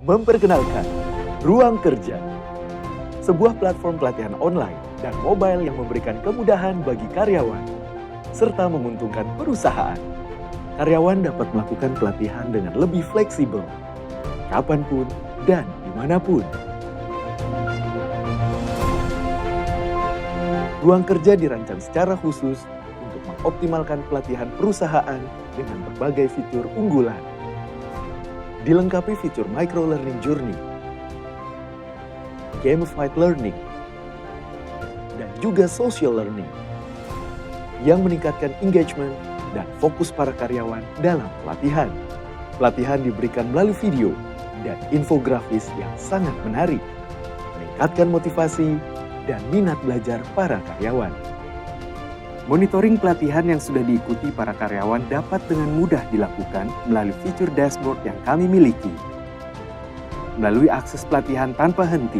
memperkenalkan Ruang Kerja, sebuah platform pelatihan online dan mobile yang memberikan kemudahan bagi karyawan, serta menguntungkan perusahaan. Karyawan dapat melakukan pelatihan dengan lebih fleksibel, kapanpun dan dimanapun. Ruang Kerja dirancang secara khusus untuk mengoptimalkan pelatihan perusahaan dengan berbagai fitur unggulan. Dilengkapi fitur micro-learning journey, gamified learning, dan juga social learning yang meningkatkan engagement dan fokus para karyawan dalam pelatihan. Pelatihan diberikan melalui video dan infografis yang sangat menarik, meningkatkan motivasi dan minat belajar para karyawan. Monitoring pelatihan yang sudah diikuti para karyawan dapat dengan mudah dilakukan melalui fitur dashboard yang kami miliki. Melalui akses pelatihan tanpa henti,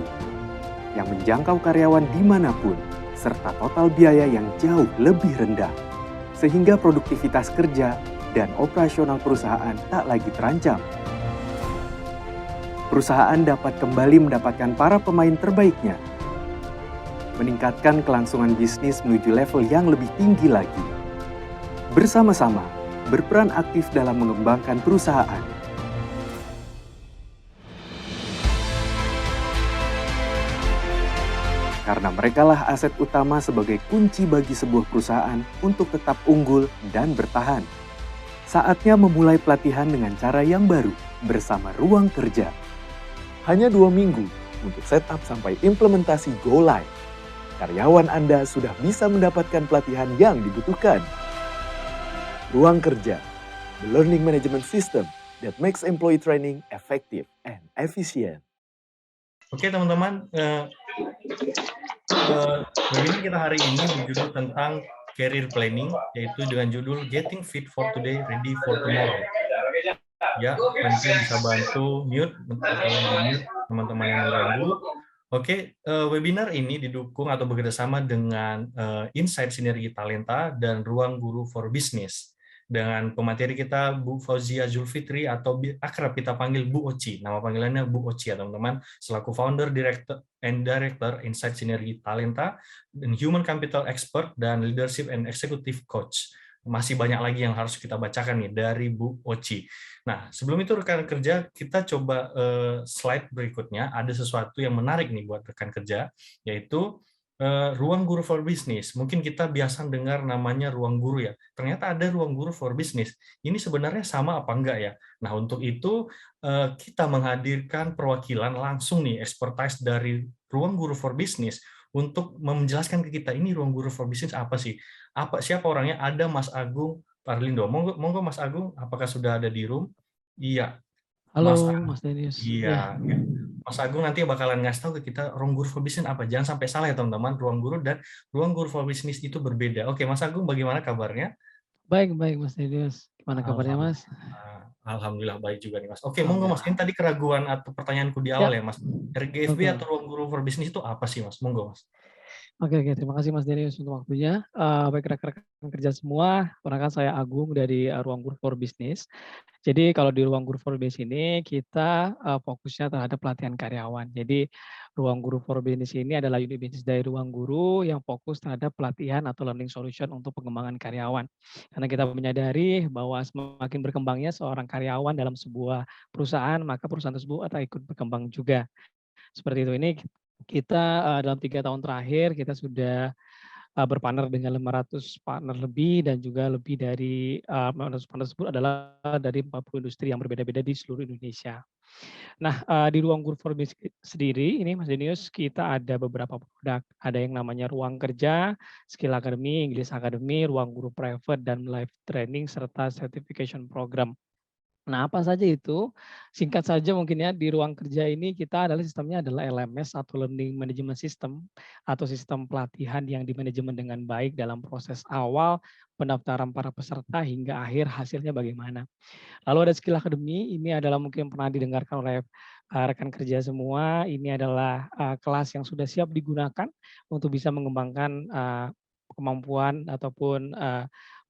yang menjangkau karyawan dimanapun, serta total biaya yang jauh lebih rendah, sehingga produktivitas kerja dan operasional perusahaan tak lagi terancam. Perusahaan dapat kembali mendapatkan para pemain terbaiknya, meningkatkan kelangsungan bisnis menuju level yang lebih tinggi lagi. Bersama-sama, berperan aktif dalam mengembangkan perusahaan. Karena merekalah aset utama sebagai kunci bagi sebuah perusahaan untuk tetap unggul dan bertahan. Saatnya memulai pelatihan dengan cara yang baru bersama Ruang Kerja. Hanya 2 minggu untuk setup sampai implementasi Go Live. Karyawan Anda sudah bisa mendapatkan pelatihan yang dibutuhkan. Ruang Kerja, the learning management system that makes employee training effective and efficient. Oke teman-teman, webinar kita hari ini berjudul tentang career planning, yaitu dengan judul Getting Fit for Today, Ready for Tomorrow. Ya, panitia bisa bantu mute teman-teman yang mengganggu. Oke, webinar ini didukung atau bekerjasama dengan Insight Sinergi Talenta dan Ruang Guru for Business. Dengan pemateri kita Bu Fauzia Zulfitri atau akrab kita panggil Bu Oci. Nama panggilannya Bu Oci ya teman-teman, selaku founder, director Insight Sinergi Talenta, dan Human Capital Expert dan Leadership and Executive Coach. Masih banyak lagi yang harus kita bacakan nih dari Bu Oci. Nah, sebelum itu rekan kerja, kita coba slide berikutnya. Ada sesuatu yang menarik nih buat rekan kerja, yaitu Ruang Guru for Business. Mungkin kita biasa dengar namanya Ruang Guru ya. Ternyata ada Ruang Guru for Business. Ini sebenarnya sama apa enggak ya? Nah, untuk itu kita menghadirkan perwakilan langsung nih, expertise dari Ruang Guru for Business untuk menjelaskan ke kita, ini Ruang Guru for Business apa sih? Siapa orangnya? Ada Mas Agung Parlindo. Monggo Mas Agung, apakah sudah ada di room? Iya. Halo Mas Denius. Iya. Ya. Mas Agung nanti bakalan ngasih tahu ke kita Ruang Guru for Business apa. Jangan sampai salah ya teman-teman. Ruang Guru dan Ruang Guru for Business itu berbeda. Oke, Mas Agung bagaimana kabarnya? Baik Mas Denius. Gimana kabarnya Mas? Alhamdulillah baik juga nih Mas. Oke, monggo Mas. Ini tadi keraguan atau pertanyaanku di awal ya Mas. RGFB atau Ruang Guru for Business itu apa sih Mas? Monggo Mas. Oke, terima kasih Mas Denius untuk waktunya. Baik rekan-rekan kerja semua, perkenalkan saya Agung dari Ruang Guru for Business. Jadi kalau di Ruang Guru for Business ini kita fokusnya terhadap pelatihan karyawan. Jadi Ruang Guru for Business ini adalah unit bisnis dari Ruang Guru yang fokus terhadap pelatihan atau learning solution untuk pengembangan karyawan. Karena kita menyadari bahwa semakin berkembangnya seorang karyawan dalam sebuah perusahaan, maka perusahaan tersebut akan ikut berkembang juga. Seperti itu. Ini kita dalam 3 tahun terakhir kita sudah berpartner dengan 500 partner lebih dan juga lebih dari 500 partner tersebut adalah dari 40 industri yang berbeda-beda di seluruh Indonesia. Nah, di Ruang Guru for Business sendiri ini Mas Denius, kita ada beberapa produk. Ada yang namanya Ruang Kerja, Skill Academy, English Academy, Ruang Guru Private dan Live Training serta Certification Program. Nah, apa saja itu? Singkat saja mungkin ya, di Ruang Kerja ini kita sistemnya adalah LMS atau Learning Management System atau sistem pelatihan yang dimanajemen dengan baik dalam proses awal pendaftaran para peserta hingga akhir hasilnya bagaimana. Lalu ada Skill Academy, ini adalah mungkin pernah didengarkan oleh rekan kerja semua, ini adalah kelas yang sudah siap digunakan untuk bisa mengembangkan kemampuan ataupun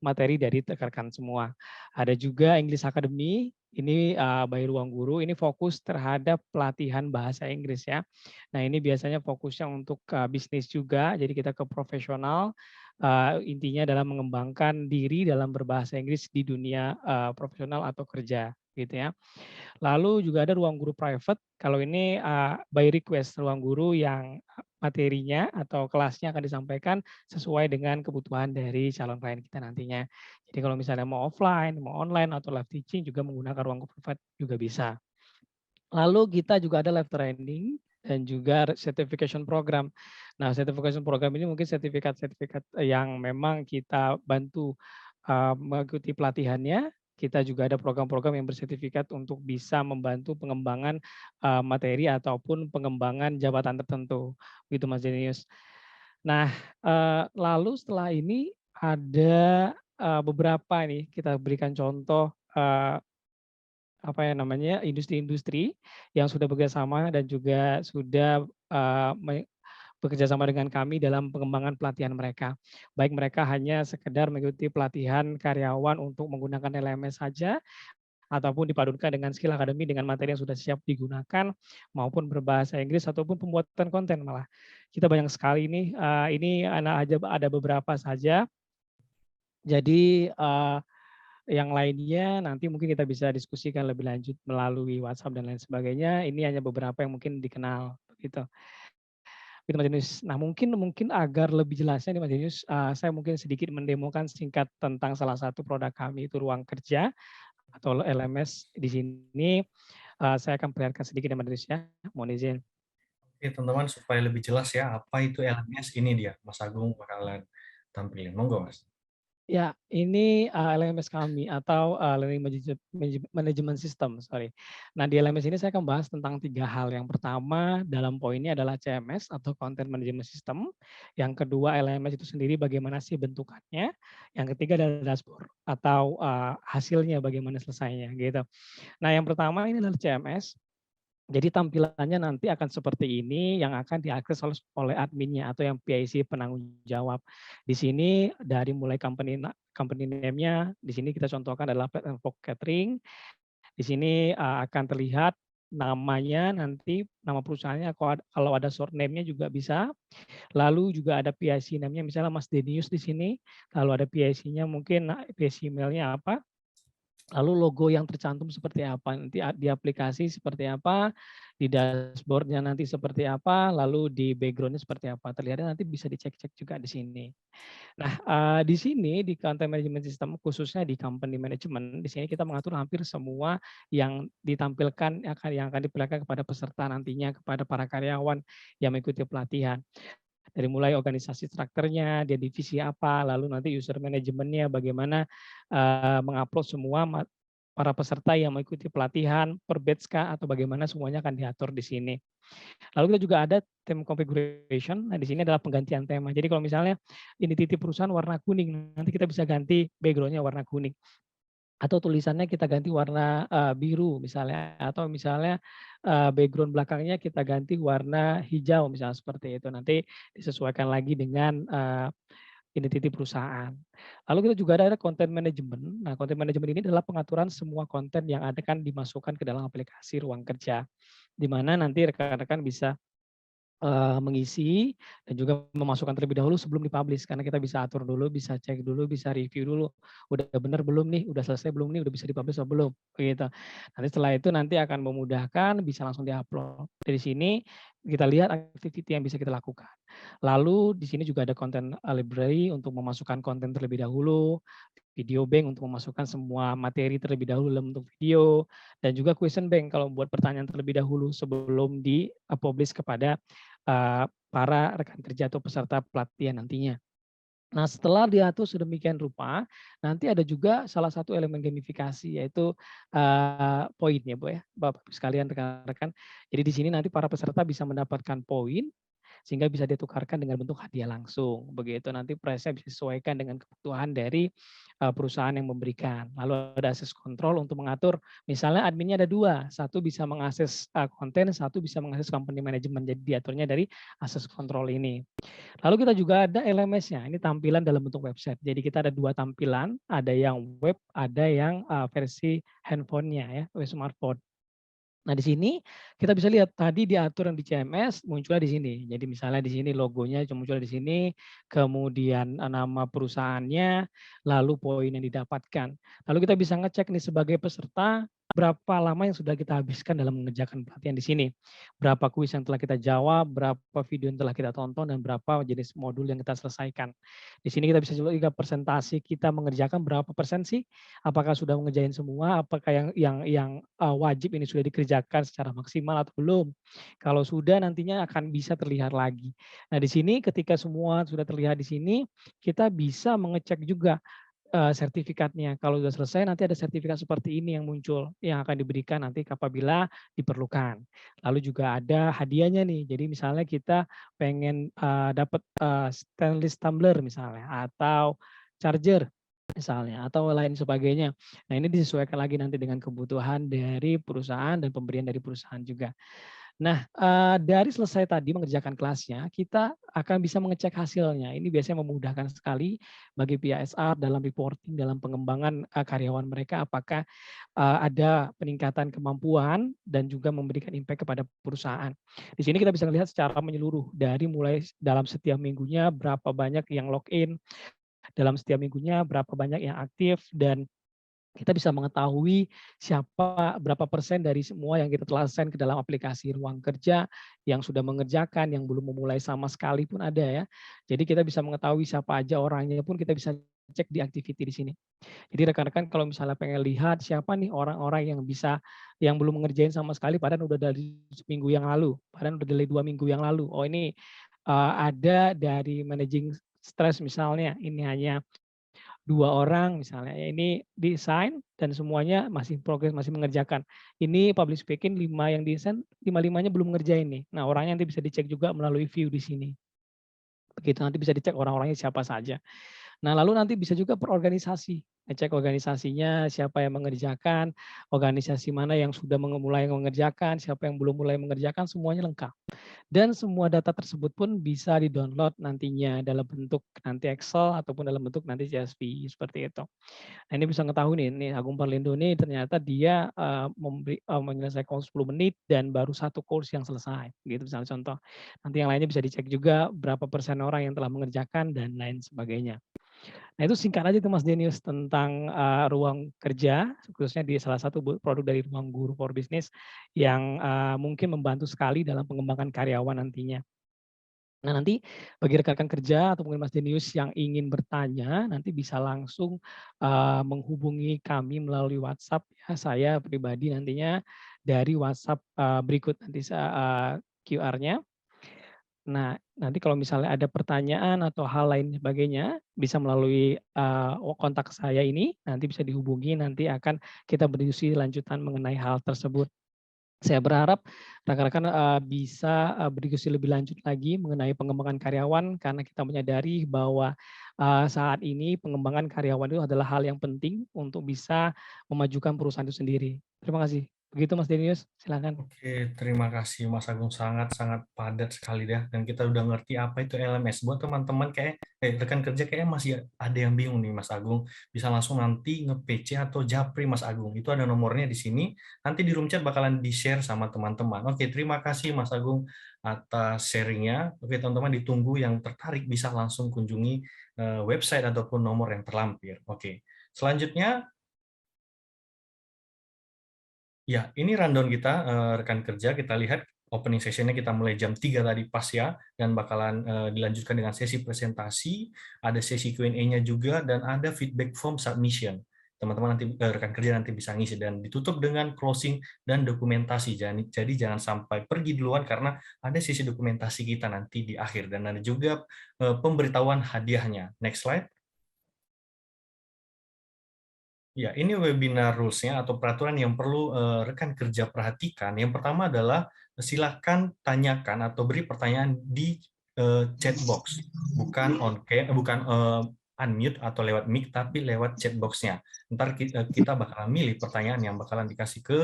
materi dari rekan-rekan semua. Ada juga English Academy, Ini by Ruang Guru, ini fokus terhadap pelatihan bahasa Inggris ya. Nah ini biasanya fokusnya untuk bisnis juga, jadi kita ke profesional, intinya dalam mengembangkan diri dalam berbahasa Inggris di dunia profesional atau kerja gitu ya. Lalu juga ada ruang guru private, kalau ini by request, ruang guru yang materinya atau kelasnya akan disampaikan sesuai dengan kebutuhan dari calon klien kita nantinya. Jadi kalau misalnya mau offline, mau online, atau live teaching juga menggunakan ruang guru private juga bisa. Lalu kita juga ada live training dan juga certification program. Nah, certification program ini mungkin sertifikat-sertifikat yang memang kita bantu mengikuti pelatihannya. Kita juga ada program-program yang bersertifikat untuk bisa membantu pengembangan materi ataupun pengembangan jabatan tertentu, gitu Mas Denius. Nah, lalu setelah ini ada beberapa nih kita berikan contoh apa ya namanya, industri-industri yang sudah bekerjasama dan juga sudah bekerja sama dengan kami dalam pengembangan pelatihan mereka. Baik mereka hanya sekedar mengikuti pelatihan karyawan untuk menggunakan LMS saja, ataupun dipadukan dengan skill akademi dengan materi yang sudah siap digunakan, maupun berbahasa Inggris ataupun pembuatan konten malah. Kita banyak sekali nih, ini ada beberapa saja. Jadi yang lainnya nanti mungkin kita bisa diskusikan lebih lanjut melalui WhatsApp dan lain sebagainya. Ini hanya beberapa yang mungkin dikenal gitu. Gitu Mas Denius. Nah mungkin agar lebih jelasnya nih Mas Denius, saya mungkin sedikit mendemokan singkat tentang salah satu produk kami itu Ruang Kerja atau LMS di sini. Saya akan perlihatkan sedikit ya Mas Denius ya, mohon izin. Oke, teman-teman, supaya lebih jelas ya, apa itu LMS, ini dia, Mas Agung bakalan tampilin. Monggo, Mas. Ya, ini LMS kami atau Learning Management System, sorry. Nah, di LMS ini saya akan bahas tentang 3 hal. Yang pertama dalam poinnya adalah CMS atau Content Management System. Yang kedua LMS itu sendiri bagaimana sih bentukannya. Yang ketiga adalah dashboard atau hasilnya bagaimana selesainya gitu. Nah, yang pertama ini adalah CMS. Jadi tampilannya nanti akan seperti ini yang akan diakses oleh adminnya atau yang PIC penanggung jawab. Di sini dari mulai company name-nya, di sini kita contohkan adalah Pet and Pog Catering. Di sini akan terlihat namanya nanti, nama perusahaannya, kalau ada short name-nya juga bisa. Lalu juga ada PIC name-nya, misalnya Mas Denius di sini. Lalu ada PIC-nya mungkin PIC email-nya apa. Lalu logo yang tercantum seperti apa, nanti di aplikasi seperti apa, di dashboard-nya nanti seperti apa, lalu di background-nya seperti apa. Terlihatnya nanti bisa dicek-cek juga di sini. Nah, di sini di content management system khususnya di company management, di sini kita mengatur hampir semua yang ditampilkan yang akan diperlihatkan kepada peserta nantinya, kepada para karyawan yang mengikuti pelatihan. Dari mulai organisasi strukturnya, dia divisi apa, lalu nanti user manajemennya bagaimana mengupload semua para peserta yang mengikuti pelatihan per batch kah atau bagaimana semuanya akan diatur di sini. Lalu kita juga ada theme configuration. Nah, di sini adalah penggantian tema. Jadi kalau misalnya ini titik perusahaan warna kuning, nanti kita bisa ganti background-nya warna kuning. Atau tulisannya kita ganti warna biru misalnya, atau misalnya background belakangnya kita ganti warna hijau misalnya seperti itu. Nanti disesuaikan lagi dengan identiti perusahaan. Lalu kita juga ada content management. Nah, content management ini adalah pengaturan semua konten yang akan dimasukkan ke dalam aplikasi Ruang Kerja, di mana nanti rekan-rekan bisa mengisi dan juga memasukkan terlebih dahulu sebelum dipublish, karena kita bisa atur dulu, bisa cek dulu, bisa review dulu, udah benar belum nih, udah selesai belum nih, udah bisa dipublish atau belum, begitu. Nanti setelah itu nanti akan memudahkan, bisa langsung diupload. Dari sini kita lihat activity yang bisa kita lakukan. Lalu di sini juga ada content library untuk memasukkan konten terlebih dahulu, video bank untuk memasukkan semua materi terlebih dahulu dalam bentuk video, dan juga question bank kalau buat pertanyaan terlebih dahulu sebelum di-publish kepada para rekan kerja atau peserta pelatihan nantinya. Nah, setelah diatur sedemikian rupa, nanti ada juga salah satu elemen gamifikasi yaitu poin ya, Bu ya, Bapak sekalian rekan-rekan. Jadi di sini nanti para peserta bisa mendapatkan poin sehingga bisa ditukarkan dengan bentuk hadiah langsung. Begitu nanti price-nya bisa disesuaikan dengan kebutuhan dari perusahaan yang memberikan. Lalu ada access control untuk mengatur, misalnya adminnya ada dua, satu bisa mengakses konten, satu bisa mengakses company management. Jadi diaturnya dari access control ini. Lalu kita juga ada LMS-nya, ini tampilan dalam bentuk website. Jadi kita ada dua tampilan, ada yang web, ada yang versi handphonenya ya, smartphone. Nah, di sini kita bisa lihat tadi diatur yang di CMS munculnya di sini. Jadi misalnya di sini logonya muncul di sini, kemudian nama perusahaannya, lalu poin yang didapatkan. Lalu kita bisa ngecek nih sebagai peserta berapa lama yang sudah kita habiskan dalam mengerjakan pelatihan di sini. Berapa kuis yang telah kita jawab, berapa video yang telah kita tonton, dan berapa jenis modul yang kita selesaikan. Di sini kita bisa juga presentasi kita mengerjakan berapa persen sih, apakah sudah mengerjain semua, apakah yang wajib ini sudah dikerjakan secara maksimal atau belum. Kalau sudah nantinya akan bisa terlihat lagi. Nah, di sini ketika semua sudah terlihat di sini, kita bisa mengecek juga sertifikatnya. Kalau sudah selesai nanti ada sertifikat seperti ini yang muncul, yang akan diberikan nanti apabila diperlukan. Lalu juga ada hadiahnya nih. Jadi misalnya kita pengen dapat stainless tumbler misalnya, atau charger misalnya, atau lain sebagainya. Nah, ini disesuaikan lagi nanti dengan kebutuhan dari perusahaan dan pemberian dari perusahaan juga. Nah, dari selesai tadi mengerjakan kelasnya, kita akan bisa mengecek hasilnya. Ini biasanya memudahkan sekali bagi pihak HR dalam reporting, dalam pengembangan karyawan mereka, apakah ada peningkatan kemampuan dan juga memberikan impact kepada perusahaan. Di sini kita bisa melihat secara menyeluruh, dari mulai dalam setiap minggunya berapa banyak yang login, dalam setiap minggunya berapa banyak yang aktif, dan kita bisa mengetahui berapa persen dari semua yang kita telah send ke dalam aplikasi ruang kerja, yang sudah mengerjakan, yang belum memulai sama sekali pun ada ya. Jadi kita bisa mengetahui siapa aja orangnya pun kita bisa cek di activity di sini. Jadi rekan-rekan kalau misalnya pengen lihat siapa nih orang-orang yang belum mengerjain sama sekali padahal udah dari seminggu yang lalu, padahal udah dari 2 minggu yang lalu. Oh ini ada dari managing stress misalnya, ini hanya 2 orang misalnya, ya ini desain dan semuanya masih progres, masih mengerjakan. Ini public speaking 5 yang desain, 5-5-nya belum ngerjain nih. Nah, orangnya nanti bisa dicek juga melalui view di sini. Begitu nanti bisa dicek orang-orangnya siapa saja. Nah, lalu nanti bisa juga per organisasi, ngecek organisasinya, siapa yang mengerjakan, organisasi mana yang sudah mulai mengerjakan, siapa yang belum mulai mengerjakan, semuanya lengkap. Dan semua data tersebut pun bisa di-download nantinya dalam bentuk nanti Excel ataupun dalam bentuk nanti CSV, seperti itu. Nah, ini bisa ngetahui nih Agung Parlindo nih ternyata dia menyelesaikan 10 menit dan baru 1 course yang selesai, gitu misalnya contoh. Nanti yang lainnya bisa dicek juga berapa persen orang yang telah mengerjakan dan lain sebagainya. Nah, itu singkat aja tuh Mas Denius tentang ruang kerja, khususnya di salah satu produk dari Ruang Guru for Business yang mungkin membantu sekali dalam pengembangan karyawan nantinya. Nah, nanti bagi rekan-rekan kerja atau mungkin Mas Denius yang ingin bertanya, nanti bisa langsung menghubungi kami melalui WhatsApp ya, saya pribadi nantinya dari WhatsApp berikut nanti QR-nya. Nah, nanti kalau misalnya ada pertanyaan atau hal lain sebagainya, bisa melalui kontak saya ini, nanti bisa dihubungi, nanti akan kita berdiskusi lanjutan mengenai hal tersebut. Saya berharap rekan-rekan bisa berdiskusi lebih lanjut lagi mengenai pengembangan karyawan, karena kita menyadari bahwa saat ini pengembangan karyawan itu adalah hal yang penting untuk bisa memajukan perusahaan itu sendiri. Terima kasih. Begitu Mas Denius, silakan. Oke, terima kasih Mas Agung, sangat-sangat padat sekali ya. Dan kita udah ngerti apa itu LMS. Buat teman-teman rekan kerja kayak masih ada yang bingung nih Mas Agung, bisa langsung nanti nge-PC atau japri Mas Agung. Itu ada nomornya di sini. Nanti di room chat bakalan di-share sama teman-teman. Oke, terima kasih Mas Agung atas sharingnya. Oke, teman-teman ditunggu yang tertarik bisa langsung kunjungi website ataupun nomor yang terlampir. Oke, selanjutnya ya, ini rundown kita, rekan kerja, kita lihat opening session-nya kita mulai jam 3 tadi pas ya, dan bakalan dilanjutkan dengan sesi presentasi, ada sesi Q&A-nya juga, dan ada feedback form submission. Teman-teman nanti, rekan kerja nanti bisa ngisi, dan ditutup dengan closing dan dokumentasi. Jadi jangan sampai pergi duluan, karena ada sesi dokumentasi kita nanti di akhir, dan ada juga pemberitahuan hadiahnya. Next slide. Ya, ini webinar rules-nya atau peraturan yang perlu rekan kerja perhatikan. Yang pertama adalah silakan tanyakan atau beri pertanyaan di chat box, bukan unmute atau lewat mic, tapi lewat chat box-nya. Ntar kita bakalan milih pertanyaan yang bakalan dikasih ke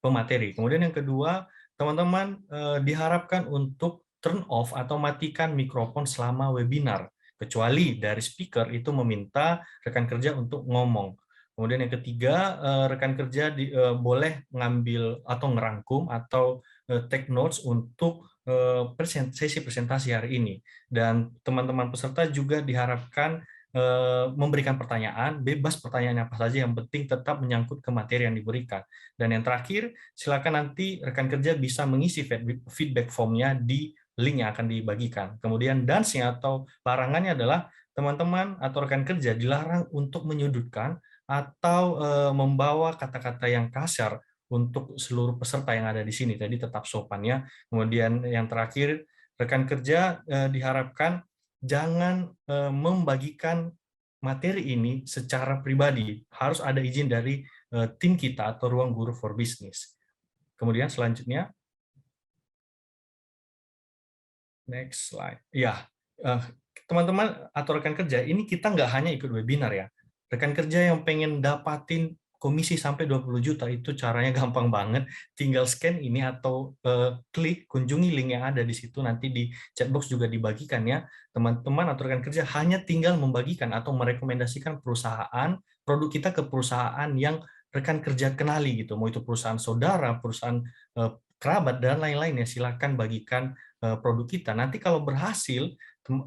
pemateri. Kemudian yang kedua, teman-teman diharapkan untuk turn off atau matikan mikrofon selama webinar, kecuali dari speaker itu meminta rekan kerja untuk ngomong. Kemudian yang ketiga, rekan kerja boleh ngambil atau ngerangkum atau take notes untuk sesi presentasi hari ini. Dan teman-teman peserta juga diharapkan memberikan pertanyaan, bebas pertanyaan apa saja, yang penting tetap menyangkut ke materi yang diberikan. Dan yang terakhir, silakan nanti rekan kerja bisa mengisi feedback formnya di link yang akan dibagikan. Kemudian dance-nya atau larangannya adalah teman-teman atau rekan kerja dilarang untuk menyudutkan atau membawa kata-kata yang kasar untuk seluruh peserta yang ada di sini. Jadi tetap sopan ya. Kemudian yang terakhir, rekan kerja diharapkan jangan membagikan materi ini secara pribadi. Harus ada izin dari tim kita atau Ruang Guru for Business. Kemudian selanjutnya, next slide. Ya, teman-teman atau rekan kerja, ini kita nggak hanya ikut webinar ya. Rekan kerja yang pengen dapatin komisi sampai 20 juta, itu caranya gampang banget. Tinggal scan ini atau klik, kunjungi link yang ada di situ, nanti di chatbox juga dibagikan ya. Teman-teman atau rekan kerja hanya tinggal membagikan atau merekomendasikan perusahaan, produk kita ke perusahaan yang rekan kerja kenali gitu. Mau itu perusahaan saudara, perusahaan kerabat, dan lain-lain ya, silakan bagikan produk kita. Nanti kalau berhasil,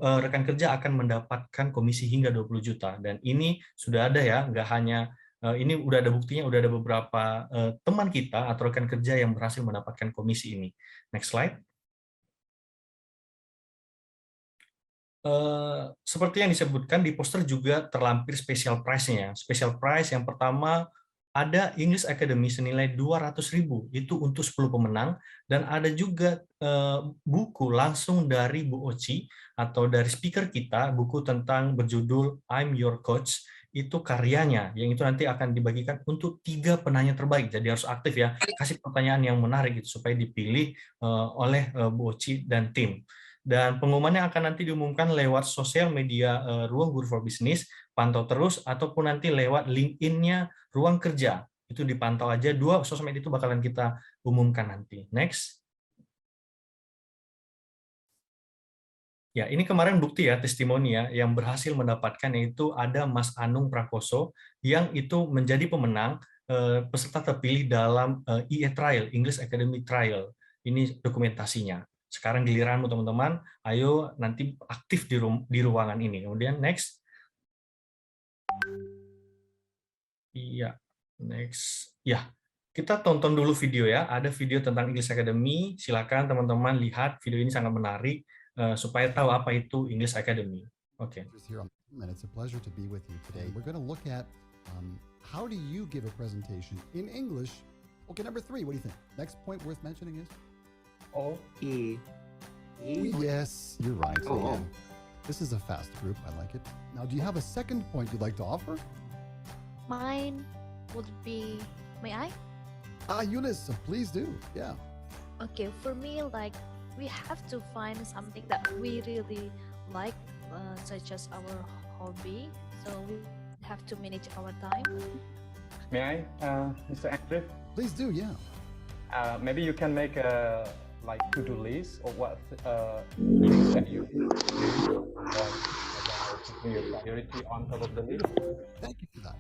rekan kerja akan mendapatkan komisi hingga 20 juta. Dan ini sudah ada ya, nggak hanya ini udah ada buktinya, udah ada beberapa teman kita atau rekan kerja yang berhasil mendapatkan komisi ini. Next slide. Seperti yang disebutkan di poster juga terlampir special price-nya. Special price yang pertama ada English Academy senilai 200.000 itu untuk 10 pemenang, dan ada juga buku langsung dari Bu Oci atau dari speaker kita, buku tentang berjudul I'm Your Coach, itu karyanya, yang itu nanti akan dibagikan untuk 3 penanya terbaik. Jadi harus aktif ya, kasih pertanyaan yang menarik gitu supaya dipilih oleh Bu Oci dan tim. Dan pengumumannya akan nanti diumumkan lewat sosial media Ruang Guru for Business, pantau terus, ataupun nanti lewat LinkedIn-nya Ruang Kerja. Itu dipantau aja, 2 sosmed itu bakalan kita umumkan nanti. Next. Ya, ini kemarin bukti ya, testimoni ya, yang berhasil mendapatkan, yaitu ada Mas Anung Prakoso, yang itu menjadi pemenang peserta terpilih dalam IE Trial, English Academy Trial. Ini dokumentasinya. Sekarang giliranmu teman-teman, ayo nanti aktif di ruangan ini. Kemudian next. Iya, next. Ya, kita tonton dulu video ya. Ada video tentang English Academy. Silakan teman-teman lihat, video ini sangat menarik supaya tahu apa itu English Academy. Oke. And it's a pleasure to be with you today. We're going to look at how do you give a presentation in English. Okay, number 3, what do you think? Next point worth mentioning is? Yes, you're right. Again. This is a fast group. I like it. Now, do you have a second point you'd like to offer? Mine would be, may I? Eunice, please do. Yeah. Okay, for me, like, we have to find something that we really like, such as our hobby. So we have to manage our time. May I, Mr. Andrew? Please do, yeah. Maybe you can make a to-do list of what things that you do putting your priority on top of the list. Thank you for that.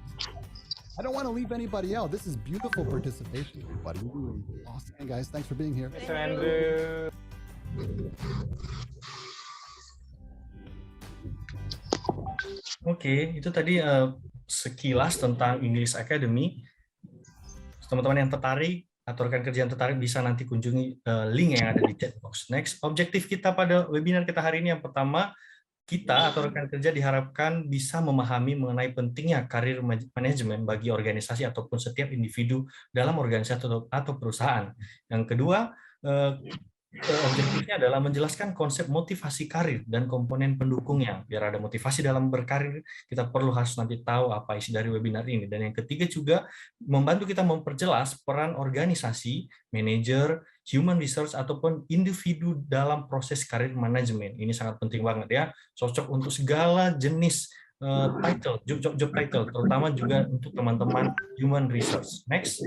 I don't want to leave anybody out. This is beautiful participation, everybody. Awesome, guys. Thanks for being here. Mr. Andrew. Oke, itu tadi sekilas tentang English Academy. Teman-teman yang tertarik atau rekan kerja yang tertarik bisa nanti kunjungi link yang ada di chat box. Next, objektif kita pada webinar kita hari ini yang pertama, kita atau rekan kerja diharapkan bisa memahami mengenai pentingnya karir manajemen bagi organisasi ataupun setiap individu dalam organisasi atau perusahaan. Yang kedua, Objektifnya adalah menjelaskan konsep motivasi karir dan komponen pendukungnya. Biar ada motivasi dalam berkarir, kita perlu harus nanti tahu apa isi dari webinar ini. Dan yang ketiga juga membantu kita memperjelas peran organisasi, manajer, human resource, ataupun individu dalam proses karir manajemen. Ini sangat penting banget ya, cocok untuk segala jenis title, job title, terutama juga untuk teman-teman human resource. Next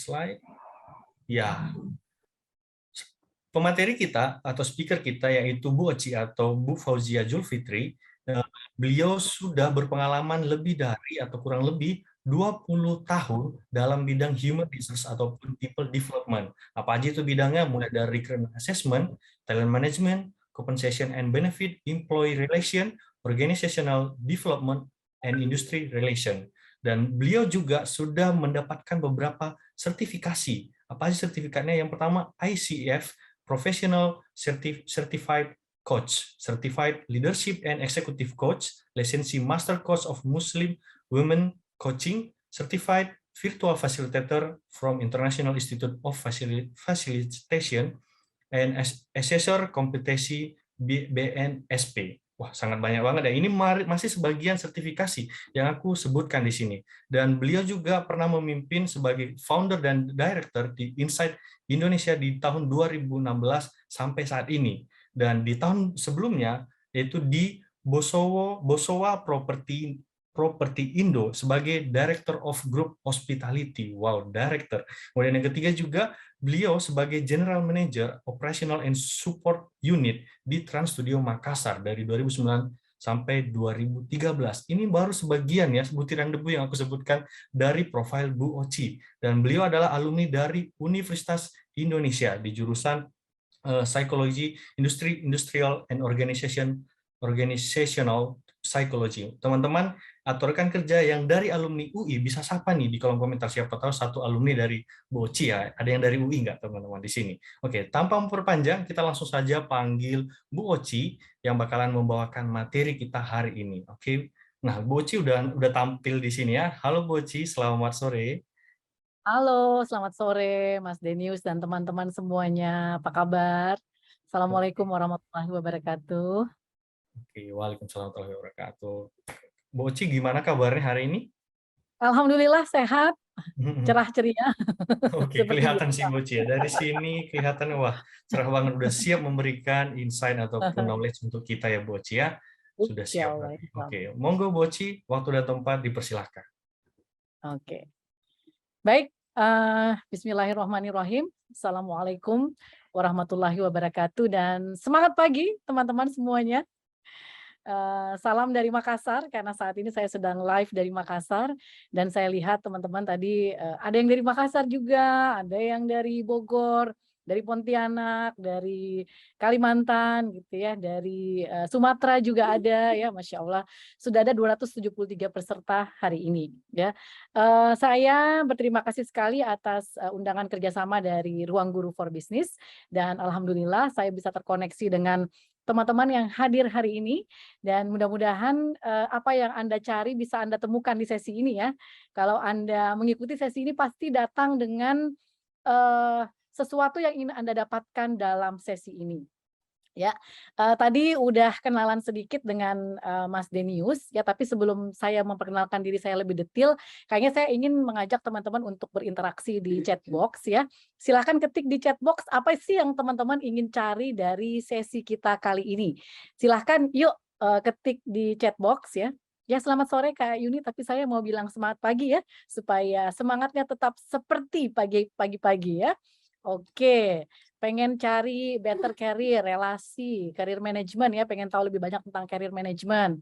slide. Ya, pemateri kita atau speaker kita yaitu Bu Oci atau Bu Fauzia Julfitri, beliau sudah berpengalaman lebih dari atau kurang lebih 20 tahun dalam bidang human resource ataupun people development. Apa aja itu bidangnya? Mulai dari recruitment assessment, talent management, compensation and benefit, employee relation, organizational development, and industry relation. Dan beliau juga sudah mendapatkan beberapa sertifikasi. Apa aja sertifikatnya? Yang pertama ICF, Professional Certified Coach, Certified Leadership and Executive Coach, License Master Coach of Muslim Women Coaching, Certified Virtual Facilitator from International Institute of Facilitation, and Assessor Kompetensi BNSP. Wah, sangat banyak banget ya. Ini masih sebagian sertifikasi yang aku sebutkan di sini. Dan beliau juga pernah memimpin sebagai founder dan director di Insight Indonesia di tahun 2016 sampai saat ini. Dan di tahun sebelumnya, yaitu di Bosowa Property Indo sebagai Director of Group Hospitality. Wow, Director. Kemudian yang ketiga juga, beliau sebagai General Manager Operational and Support Unit di Trans Studio Makassar dari 2009 sampai 2013. Ini baru sebagian ya, butiran debu yang aku sebutkan dari profil Bu Oci. Dan beliau adalah alumni dari Universitas Indonesia di jurusan Psikologi Industrial and Organizational Psychology. Teman-teman atau rekan kerja yang dari alumni UI bisa sapa nih di kolom komentar, siapa tahu satu alumni dari Bu Oci ya. Ada yang dari UI nggak teman-teman di sini? Oke, tanpa memperpanjang kita langsung saja panggil Bu Oci yang bakalan membawakan materi kita hari ini. Oke. Nah, Bu Oci udah tampil di sini ya. Halo Bu Oci, selamat sore. Halo, selamat sore Mas Denius dan teman-teman semuanya. Apa kabar? Assalamualaikum warahmatullahi wabarakatuh. Oke, waalaikumsalam warahmatullahi wabarakatuh. Bu Oci, gimana kabarnya hari ini? Alhamdulillah sehat, cerah ceria. Oke, kelihatan sih Bu Oci ya. Dari sini kelihatan wah cerah banget, udah siap memberikan insight ataupun knowledge untuk kita ya Bu Oci ya. Sudah siap. Oke, monggo Bu Oci, waktu dan tempat dipersilahkan. Oke. Baik, bismillahirrahmanirrahim. Assalamualaikum warahmatullahi wabarakatuh dan semangat pagi teman-teman semuanya. Salam dari Makassar karena saat ini saya sedang live dari Makassar dan saya lihat teman-teman tadi ada yang dari Makassar juga, ada yang dari Bogor, dari Pontianak, dari Kalimantan gitu ya, dari Sumatera juga ada ya, Masya Allah sudah ada 273 peserta hari ini ya. Saya berterima kasih sekali atas undangan kerjasama dari Ruang Guru for Business dan alhamdulillah saya bisa terkoneksi dengan teman-teman yang hadir hari ini dan mudah-mudahan apa yang Anda cari bisa Anda temukan di sesi ini ya. Kalau Anda mengikuti sesi ini pasti datang dengan sesuatu yang ingin Anda dapatkan dalam sesi ini. Ya, tadi udah kenalan sedikit dengan Mas Denius ya, tapi sebelum saya memperkenalkan diri saya lebih detail, kayaknya saya ingin mengajak teman-teman untuk berinteraksi di chat box ya. Silakan ketik di chat box apa sih yang teman-teman ingin cari dari sesi kita kali ini. Silakan yuk ketik di chat box ya. Ya, selamat sore Kak Yuni, tapi saya mau bilang semangat pagi ya, supaya semangatnya tetap seperti pagi-pagi ya. Oke, pengen cari better career, relasi, career management ya, pengen tahu lebih banyak tentang career management.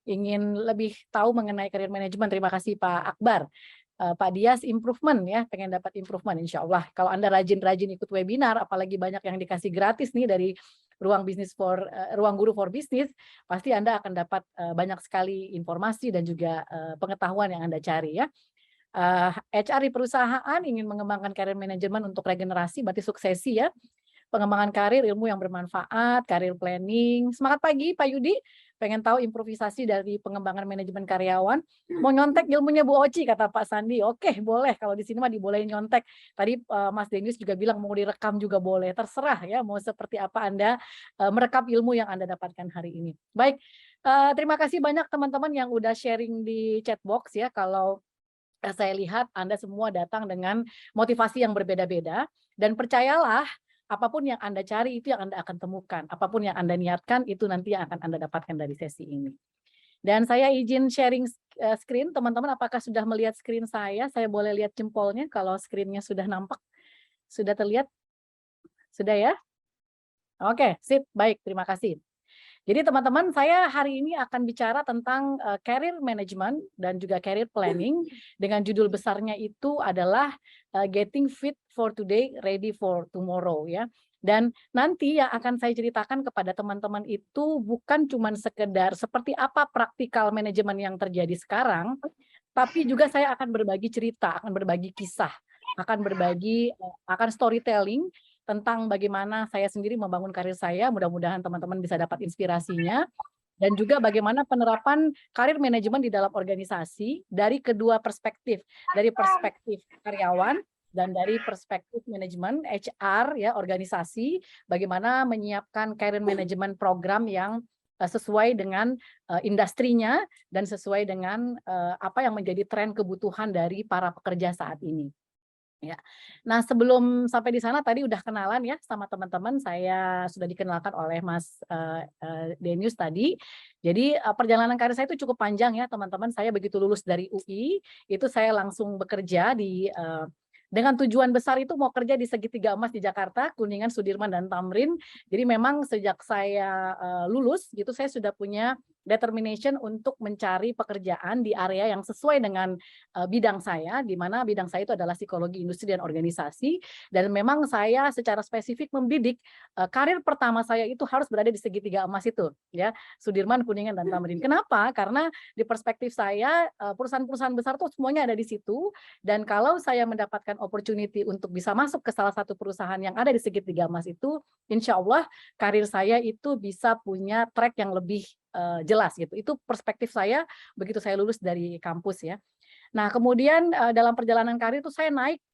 Ingin lebih tahu mengenai career management, terima kasih Pak Akbar. Pak Dias improvement ya, pengen dapat improvement insya Allah. Kalau Anda rajin-rajin ikut webinar, apalagi banyak yang dikasih gratis nih dari Ruang Guru for Business, pasti Anda akan dapat banyak sekali informasi dan juga pengetahuan yang Anda cari ya. HR di perusahaan ingin mengembangkan karir manajemen untuk regenerasi, berarti suksesi ya. Pengembangan karir, ilmu yang bermanfaat, karir planning. Semangat pagi Pak Yudi, pengen tahu improvisasi dari pengembangan manajemen karyawan, mau nyontek ilmunya Bu Oci kata Pak Sandi. Oke, boleh, kalau di sini mah dibolehin nyontek. Tadi Mas Denius juga bilang mau direkam juga boleh, terserah ya mau seperti apa Anda merekam ilmu yang Anda dapatkan hari ini. Baik, terima kasih banyak teman-teman yang udah sharing di chat box ya. Kalau saya lihat Anda semua datang dengan motivasi yang berbeda-beda, dan percayalah apapun yang Anda cari itu yang Anda akan temukan. Apapun yang Anda niatkan itu nanti yang akan Anda dapatkan dari sesi ini. Dan saya izin sharing screen, teman-teman apakah sudah melihat screen saya? Saya boleh lihat jempolnya kalau screen-nya sudah nampak? Sudah terlihat? Sudah ya? Oke, sip, baik, terima kasih. Jadi teman-teman, saya hari ini akan bicara tentang career management dan juga career planning dengan judul besarnya itu adalah Getting Fit for Today, Ready for Tomorrow ya. Dan nanti yang akan saya ceritakan kepada teman-teman itu bukan cuma sekedar seperti apa praktikal manajemen yang terjadi sekarang, tapi juga saya akan berbagi cerita, akan berbagi kisah, akan berbagi, akan storytelling tentang bagaimana saya sendiri membangun karir saya, mudah-mudahan teman-teman bisa dapat inspirasinya, dan juga bagaimana penerapan karir manajemen di dalam organisasi dari kedua perspektif, dari perspektif karyawan dan dari perspektif manajemen HR ya organisasi, bagaimana menyiapkan karir manajemen program yang sesuai dengan industrinya dan sesuai dengan apa yang menjadi tren kebutuhan dari para pekerja saat ini. Ya. Nah, sebelum sampai di sana tadi udah kenalan ya sama teman-teman, saya sudah dikenalkan oleh Mas Denius tadi. Jadi perjalanan karir saya itu cukup panjang ya teman-teman. Saya begitu lulus dari UI, itu saya langsung bekerja di dengan tujuan besar itu mau kerja di segitiga emas di Jakarta, Kuningan, Sudirman, dan Tamrin. Jadi memang sejak saya lulus gitu saya sudah punya determination untuk mencari pekerjaan di area yang sesuai dengan bidang saya, di mana bidang saya itu adalah psikologi industri dan organisasi, dan memang saya secara spesifik membidik karir pertama saya itu harus berada di segitiga emas itu, ya Sudirman, Kuningan, dan Tamrin. Kenapa? Karena di perspektif saya perusahaan-perusahaan besar tuh semuanya ada di situ, dan kalau saya mendapatkan opportunity untuk bisa masuk ke salah satu perusahaan yang ada di segitiga emas itu, insya Allah karir saya itu bisa punya track yang lebih jelas gitu. Itu perspektif saya begitu saya lulus dari kampus ya. Nah, kemudian dalam perjalanan karir itu saya naik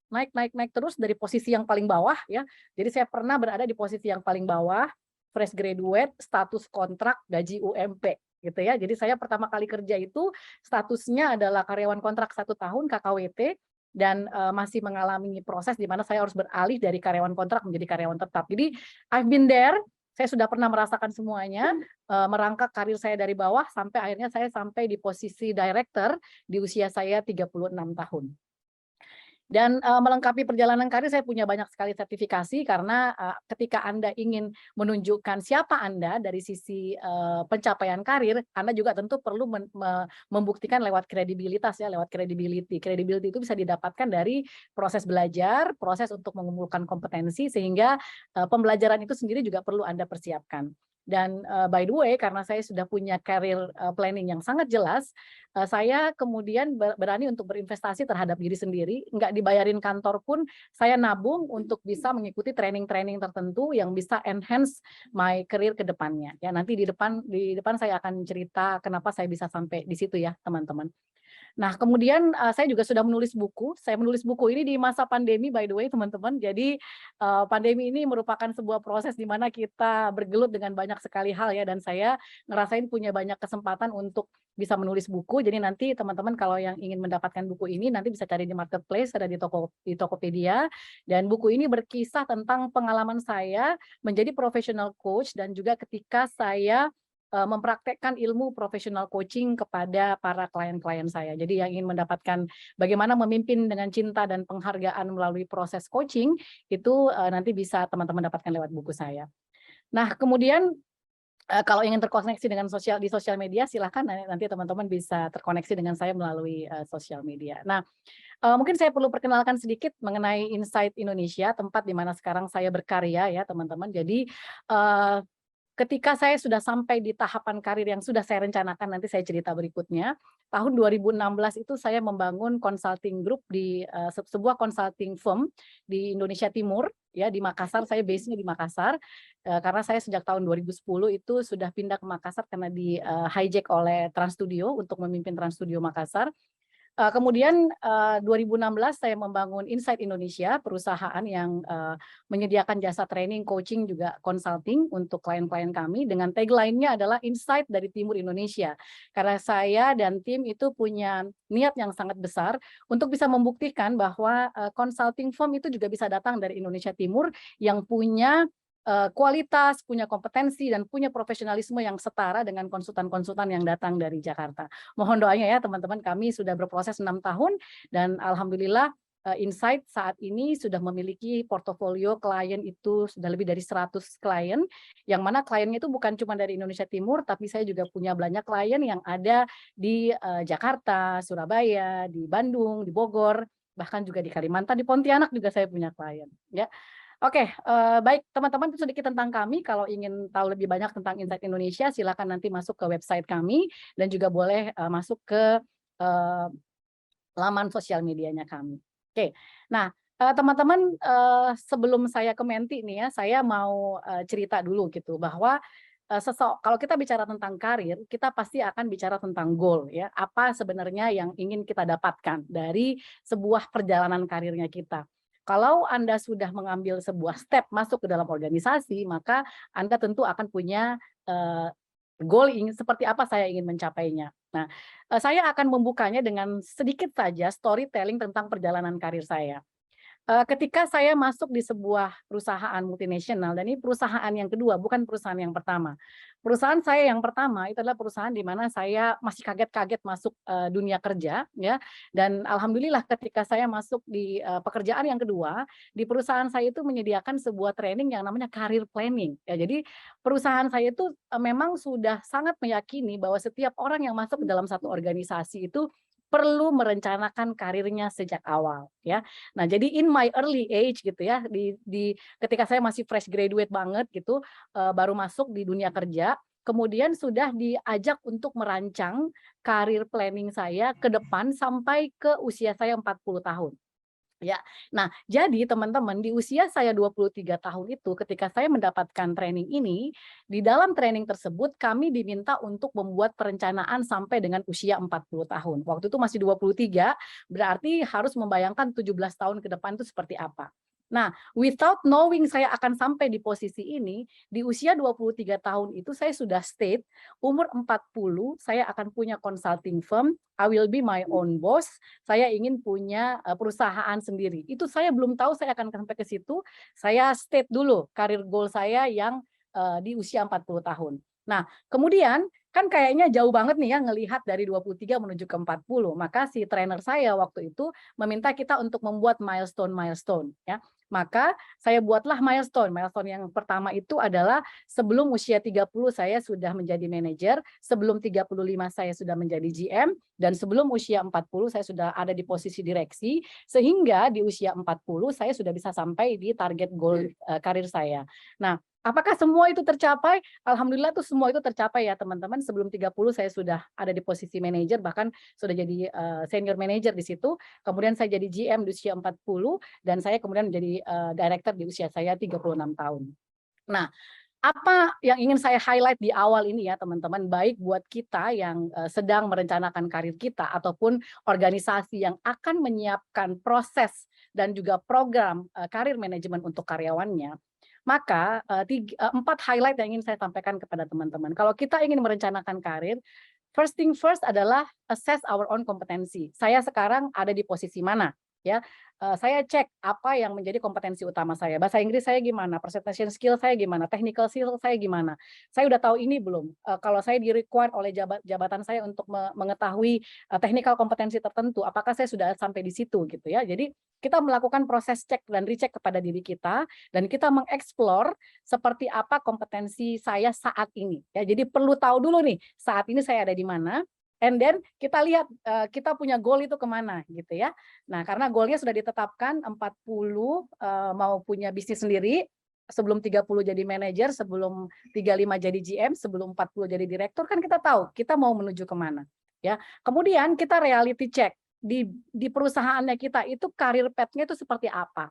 terus dari posisi yang paling bawah ya. Jadi saya pernah berada di posisi yang paling bawah, fresh graduate, status kontrak, gaji UMP gitu ya. Jadi saya pertama kali kerja itu statusnya adalah karyawan kontrak 1 tahun KKWT, dan masih mengalami proses di mana saya harus beralih dari karyawan kontrak menjadi karyawan tetap. Jadi I've been there. Saya sudah pernah merasakan semuanya, merangkak karir saya dari bawah sampai akhirnya saya sampai di posisi director di usia saya 36 tahun. Dan melengkapi perjalanan karir saya punya banyak sekali sertifikasi karena ketika Anda ingin menunjukkan siapa Anda dari sisi pencapaian karir, Anda juga tentu perlu membuktikan lewat kredibilitas ya, lewat credibility. Credibility itu bisa didapatkan dari proses belajar, proses untuk mengumpulkan kompetensi, sehingga pembelajaran itu sendiri juga perlu Anda persiapkan. Dan by the way, karena saya sudah punya career planning yang sangat jelas, saya kemudian berani untuk berinvestasi terhadap diri sendiri, nggak dibayarin kantor pun, saya nabung untuk bisa mengikuti training-training tertentu yang bisa enhance my career ke depannya. Ya, nanti di depan saya akan cerita kenapa saya bisa sampai di situ ya, teman-teman. Nah, kemudian saya juga sudah menulis buku. Saya menulis buku ini di masa pandemi, by the way, teman-teman. Jadi pandemi ini merupakan sebuah proses di mana kita bergelut dengan banyak sekali hal ya. Dan saya ngerasain punya banyak kesempatan untuk bisa menulis buku. Jadi nanti teman-teman kalau yang ingin mendapatkan buku ini nanti bisa cari di marketplace, ada di Tokopedia. Dan buku ini berkisah tentang pengalaman saya menjadi professional coach dan juga ketika saya mempraktekkan ilmu professional coaching kepada para klien-klien saya. Jadi yang ingin mendapatkan bagaimana memimpin dengan cinta dan penghargaan melalui proses coaching, itu nanti bisa teman-teman dapatkan lewat buku saya. Nah, kemudian kalau ingin terkoneksi dengan di sosial media, silahkan nanti teman-teman bisa terkoneksi dengan saya melalui sosial media. Nah, mungkin saya perlu perkenalkan sedikit mengenai Insight Indonesia, tempat di mana sekarang saya berkarya ya teman-teman. Jadi ketika saya sudah sampai di tahapan karir yang sudah saya rencanakan, nanti saya cerita berikutnya. Tahun 2016 itu saya membangun consulting group di sebuah consulting firm di Indonesia Timur, ya di Makassar. Saya base-nya di Makassar karena saya sejak tahun 2010 itu sudah pindah ke Makassar karena di hijack oleh Trans Studio untuk memimpin Trans Studio Makassar. Kemudian 2016 saya membangun Insight Indonesia, perusahaan yang menyediakan jasa training, coaching, juga consulting untuk klien-klien kami dengan tagline-nya adalah Insight dari Timur Indonesia. Karena saya dan tim itu punya niat yang sangat besar untuk bisa membuktikan bahwa consulting firm itu juga bisa datang dari Indonesia Timur yang punya kualitas, punya kompetensi, dan punya profesionalisme yang setara dengan konsultan-konsultan yang datang dari Jakarta. Mohon doanya ya teman-teman, kami sudah berproses 6 tahun dan alhamdulillah Insight saat ini sudah memiliki portofolio klien itu sudah lebih dari 100 klien, yang mana kliennya itu bukan cuma dari Indonesia Timur, tapi saya juga punya banyak klien yang ada di Jakarta, Surabaya, di Bandung, di Bogor, bahkan juga di Kalimantan, di Pontianak juga saya punya klien. Ya. Oke, baik teman-teman, itu sedikit tentang kami. Kalau ingin tahu lebih banyak tentang Insight Indonesia, silakan nanti masuk ke website kami dan juga boleh masuk ke laman sosial medianya kami. Oke, nah teman-teman, sebelum saya ke Menti nih ya, saya mau cerita dulu gitu bahwa kalau kita bicara tentang karir, kita pasti akan bicara tentang goal ya. Apa sebenarnya yang ingin kita dapatkan dari sebuah perjalanan karirnya kita. Kalau Anda sudah mengambil sebuah step masuk ke dalam organisasi, maka Anda tentu akan punya goal seperti apa saya ingin mencapainya. Nah, saya akan membukanya dengan sedikit saja storytelling tentang perjalanan karir saya. Ketika saya masuk di sebuah perusahaan multinasional, dan ini perusahaan yang kedua, bukan perusahaan yang pertama. Perusahaan saya yang pertama itu adalah perusahaan di mana saya masih kaget-kaget masuk dunia kerja, ya. Dan alhamdulillah ketika saya masuk di pekerjaan yang kedua, di perusahaan saya itu menyediakan sebuah training yang namanya career planning. Ya, jadi perusahaan saya itu memang sudah sangat meyakini bahwa setiap orang yang masuk ke dalam satu organisasi itu perlu merencanakan karirnya sejak awal, ya. Nah, jadi in my early age gitu ya, ketika saya masih fresh graduate banget gitu, baru masuk di dunia kerja, kemudian sudah diajak untuk merancang karir planning saya ke depan sampai ke usia saya 40 tahun. Ya, nah jadi teman-teman di usia saya 23 tahun itu ketika saya mendapatkan training ini, di dalam training tersebut kami diminta untuk membuat perencanaan sampai dengan usia 40 tahun. Waktu itu masih 23, berarti harus membayangkan 17 tahun ke depan itu seperti apa. Nah, without knowing saya akan sampai di posisi ini, di usia 23 tahun itu saya sudah state, umur 40 saya akan punya consulting firm, I will be my own boss, saya ingin punya perusahaan sendiri. Itu saya belum tahu saya akan sampai ke situ, saya state dulu karir goal saya yang di usia 40 tahun. Nah, kemudian kan kayaknya jauh banget nih ya ngelihat dari 23 menuju ke 40. Maka si trainer saya waktu itu meminta kita untuk membuat milestone ya. Maka saya buatlah milestone. Milestone yang pertama itu adalah sebelum usia 30 saya sudah menjadi manajer, sebelum 35 saya sudah menjadi GM, dan sebelum usia 40 saya sudah ada di posisi direksi, sehingga di usia 40 saya sudah bisa sampai di target goal karir saya. Nah, apakah semua itu tercapai? Alhamdulillah tuh semua itu tercapai ya teman-teman. Sebelum 30 saya sudah ada di posisi manajer, bahkan sudah jadi senior manager di situ. Kemudian saya jadi GM di usia 40 dan saya kemudian menjadi director di usia saya 36 tahun. Nah, apa yang ingin saya highlight di awal ini ya teman-teman, baik buat kita yang sedang merencanakan karir kita ataupun organisasi yang akan menyiapkan proses dan juga program karir manajemen untuk karyawannya. Maka 4 highlight yang ingin saya sampaikan kepada teman-teman. Kalau kita ingin merencanakan karir, first thing first adalah assess our own kompetensi. Saya sekarang ada di posisi mana? Ya, saya cek apa yang menjadi kompetensi utama saya. Bahasa Inggris saya gimana, presentation skill saya gimana, technical skill saya gimana. Saya udah tahu ini belum? Kalau saya di-require oleh jabatan saya untuk mengetahui technical kompetensi tertentu, apakah saya sudah sampai di situ gitu ya. Jadi kita melakukan proses cek dan recheck kepada diri kita dan kita mengeksplor seperti apa kompetensi saya saat ini. Ya, jadi perlu tahu dulu nih saat ini saya ada di mana. And then kita lihat kita punya goal itu kemana gitu ya. Nah, karena goalnya sudah ditetapkan 40 mau punya bisnis sendiri, sebelum 30 jadi manajer, sebelum 35 jadi GM, sebelum 40 jadi direktur, kan kita tahu kita mau menuju kemana. Ya. Kemudian kita reality check di perusahaannya kita itu karir path-nya itu seperti apa.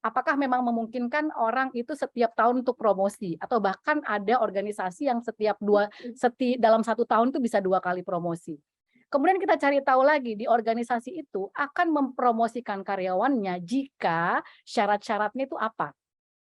Apakah memang memungkinkan orang itu setiap tahun untuk promosi, atau bahkan ada organisasi yang dalam 1 tahun itu bisa 2 kali promosi. Kemudian kita cari tahu lagi di organisasi itu akan mempromosikan karyawannya jika syarat-syaratnya itu apa.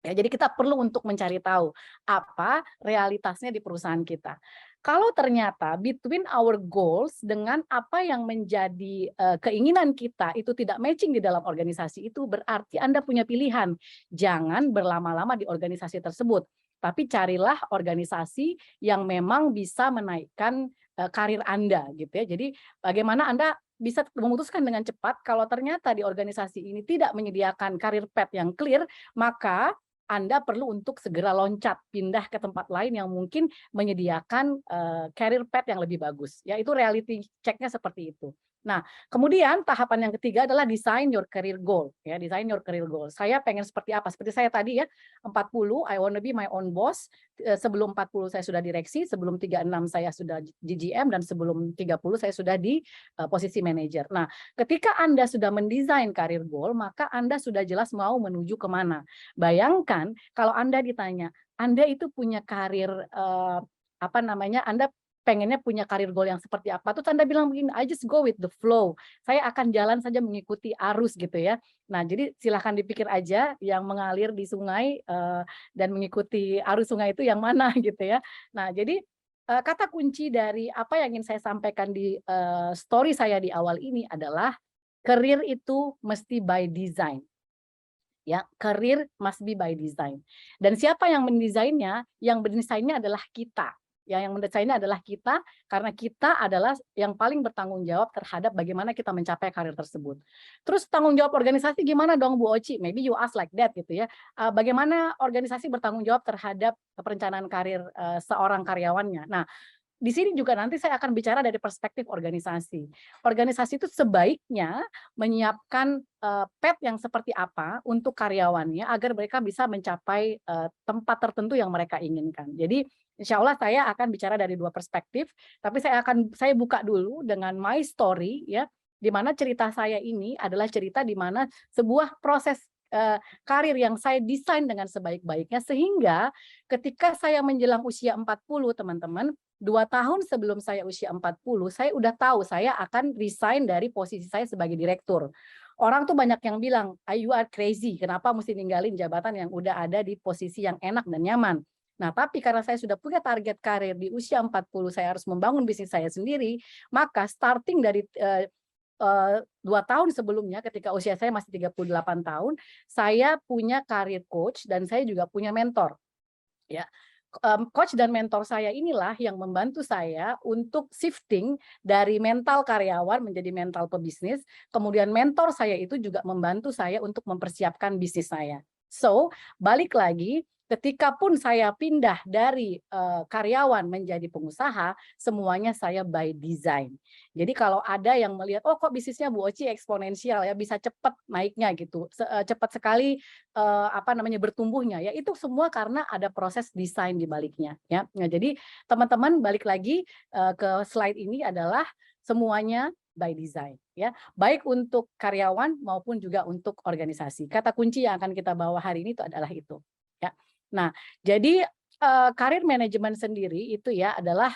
Ya, jadi kita perlu untuk mencari tahu apa realitasnya di perusahaan kita. Kalau ternyata between our goals dengan apa yang menjadi keinginan kita itu tidak matching di dalam organisasi itu, berarti Anda punya pilihan. Jangan berlama-lama di organisasi tersebut, tapi carilah organisasi yang memang bisa menaikkan karir Anda gitu ya. Jadi bagaimana Anda bisa memutuskan dengan cepat kalau ternyata di organisasi ini tidak menyediakan karir path yang clear, maka Anda perlu untuk segera loncat pindah ke tempat lain yang mungkin menyediakan career path yang lebih bagus. Ya, itu reality check-nya seperti itu. Nah, kemudian tahapan yang ketiga adalah design your career goal. Ya, design your career goal. Saya pengen seperti apa? Seperti saya tadi ya, 40, I want to be my own boss. Sebelum 40 saya sudah direksi, sebelum 36 saya sudah GGM, dan sebelum 30 saya sudah di posisi manajer. Nah, ketika Anda sudah mendesain career goal, maka Anda sudah jelas mau menuju kemana. Bayangkan kalau Anda ditanya, Anda itu punya karir Anda pengennya punya karir goal yang seperti apa, terus Anda bilang begini, I just go with the flow, saya akan jalan saja mengikuti arus gitu ya. Nah, jadi silahkan dipikir aja yang mengalir di sungai dan mengikuti arus sungai itu yang mana gitu ya. Nah, jadi kata kunci dari apa yang ingin saya sampaikan di story saya di awal ini adalah karir itu mesti by design. Ya, karir must be by design. Dan siapa yang mendesainnya? Yang mendesainnya adalah kita. Ya, yang mendesainnya adalah kita, karena kita adalah yang paling bertanggung jawab terhadap bagaimana kita mencapai karir tersebut. Terus tanggung jawab organisasi gimana dong Bu Oci? Maybe you ask like that gitu ya. Bagaimana organisasi bertanggung jawab terhadap perencanaan karir seorang karyawannya? Nah, di sini juga nanti saya akan bicara dari perspektif organisasi. Organisasi itu sebaiknya menyiapkan path yang seperti apa untuk karyawannya agar mereka bisa mencapai tempat tertentu yang mereka inginkan. Jadi insya Allah saya akan bicara dari 2 perspektif, tapi saya buka dulu dengan my story ya, di mana cerita saya ini adalah cerita di mana sebuah proses karir yang saya desain dengan sebaik-baiknya, sehingga ketika saya menjelang usia 40 teman-teman, 2 tahun sebelum saya usia 40, saya udah tahu saya akan resign dari posisi saya sebagai direktur. Orang tuh banyak yang bilang, you are crazy, kenapa mesti ninggalin jabatan yang udah ada di posisi yang enak dan nyaman. Nah, tapi karena saya sudah punya target karir di usia 40, saya harus membangun bisnis saya sendiri, maka starting dari 2 tahun sebelumnya ketika usia saya masih 38 tahun, saya punya karir coach dan saya juga punya mentor. Ya. Coach dan mentor saya inilah yang membantu saya untuk shifting dari mental karyawan menjadi mental pebisnis. Kemudian mentor saya itu juga membantu saya untuk mempersiapkan bisnis saya. So, balik lagi, ketika pun saya pindah dari karyawan menjadi pengusaha, semuanya saya by design. Jadi kalau ada yang melihat, oh kok bisnisnya Bu Oci eksponensial ya, bisa cepat naiknya gitu, cepat sekali bertumbuhnya ya, itu semua karena ada proses desain di baliknya ya. Nah, jadi teman-teman balik lagi ke slide ini adalah semuanya by design ya, baik untuk karyawan maupun juga untuk organisasi. Kata kunci yang akan kita bawa hari ini itu adalah itu ya. Nah, jadi karir manajemen sendiri itu ya adalah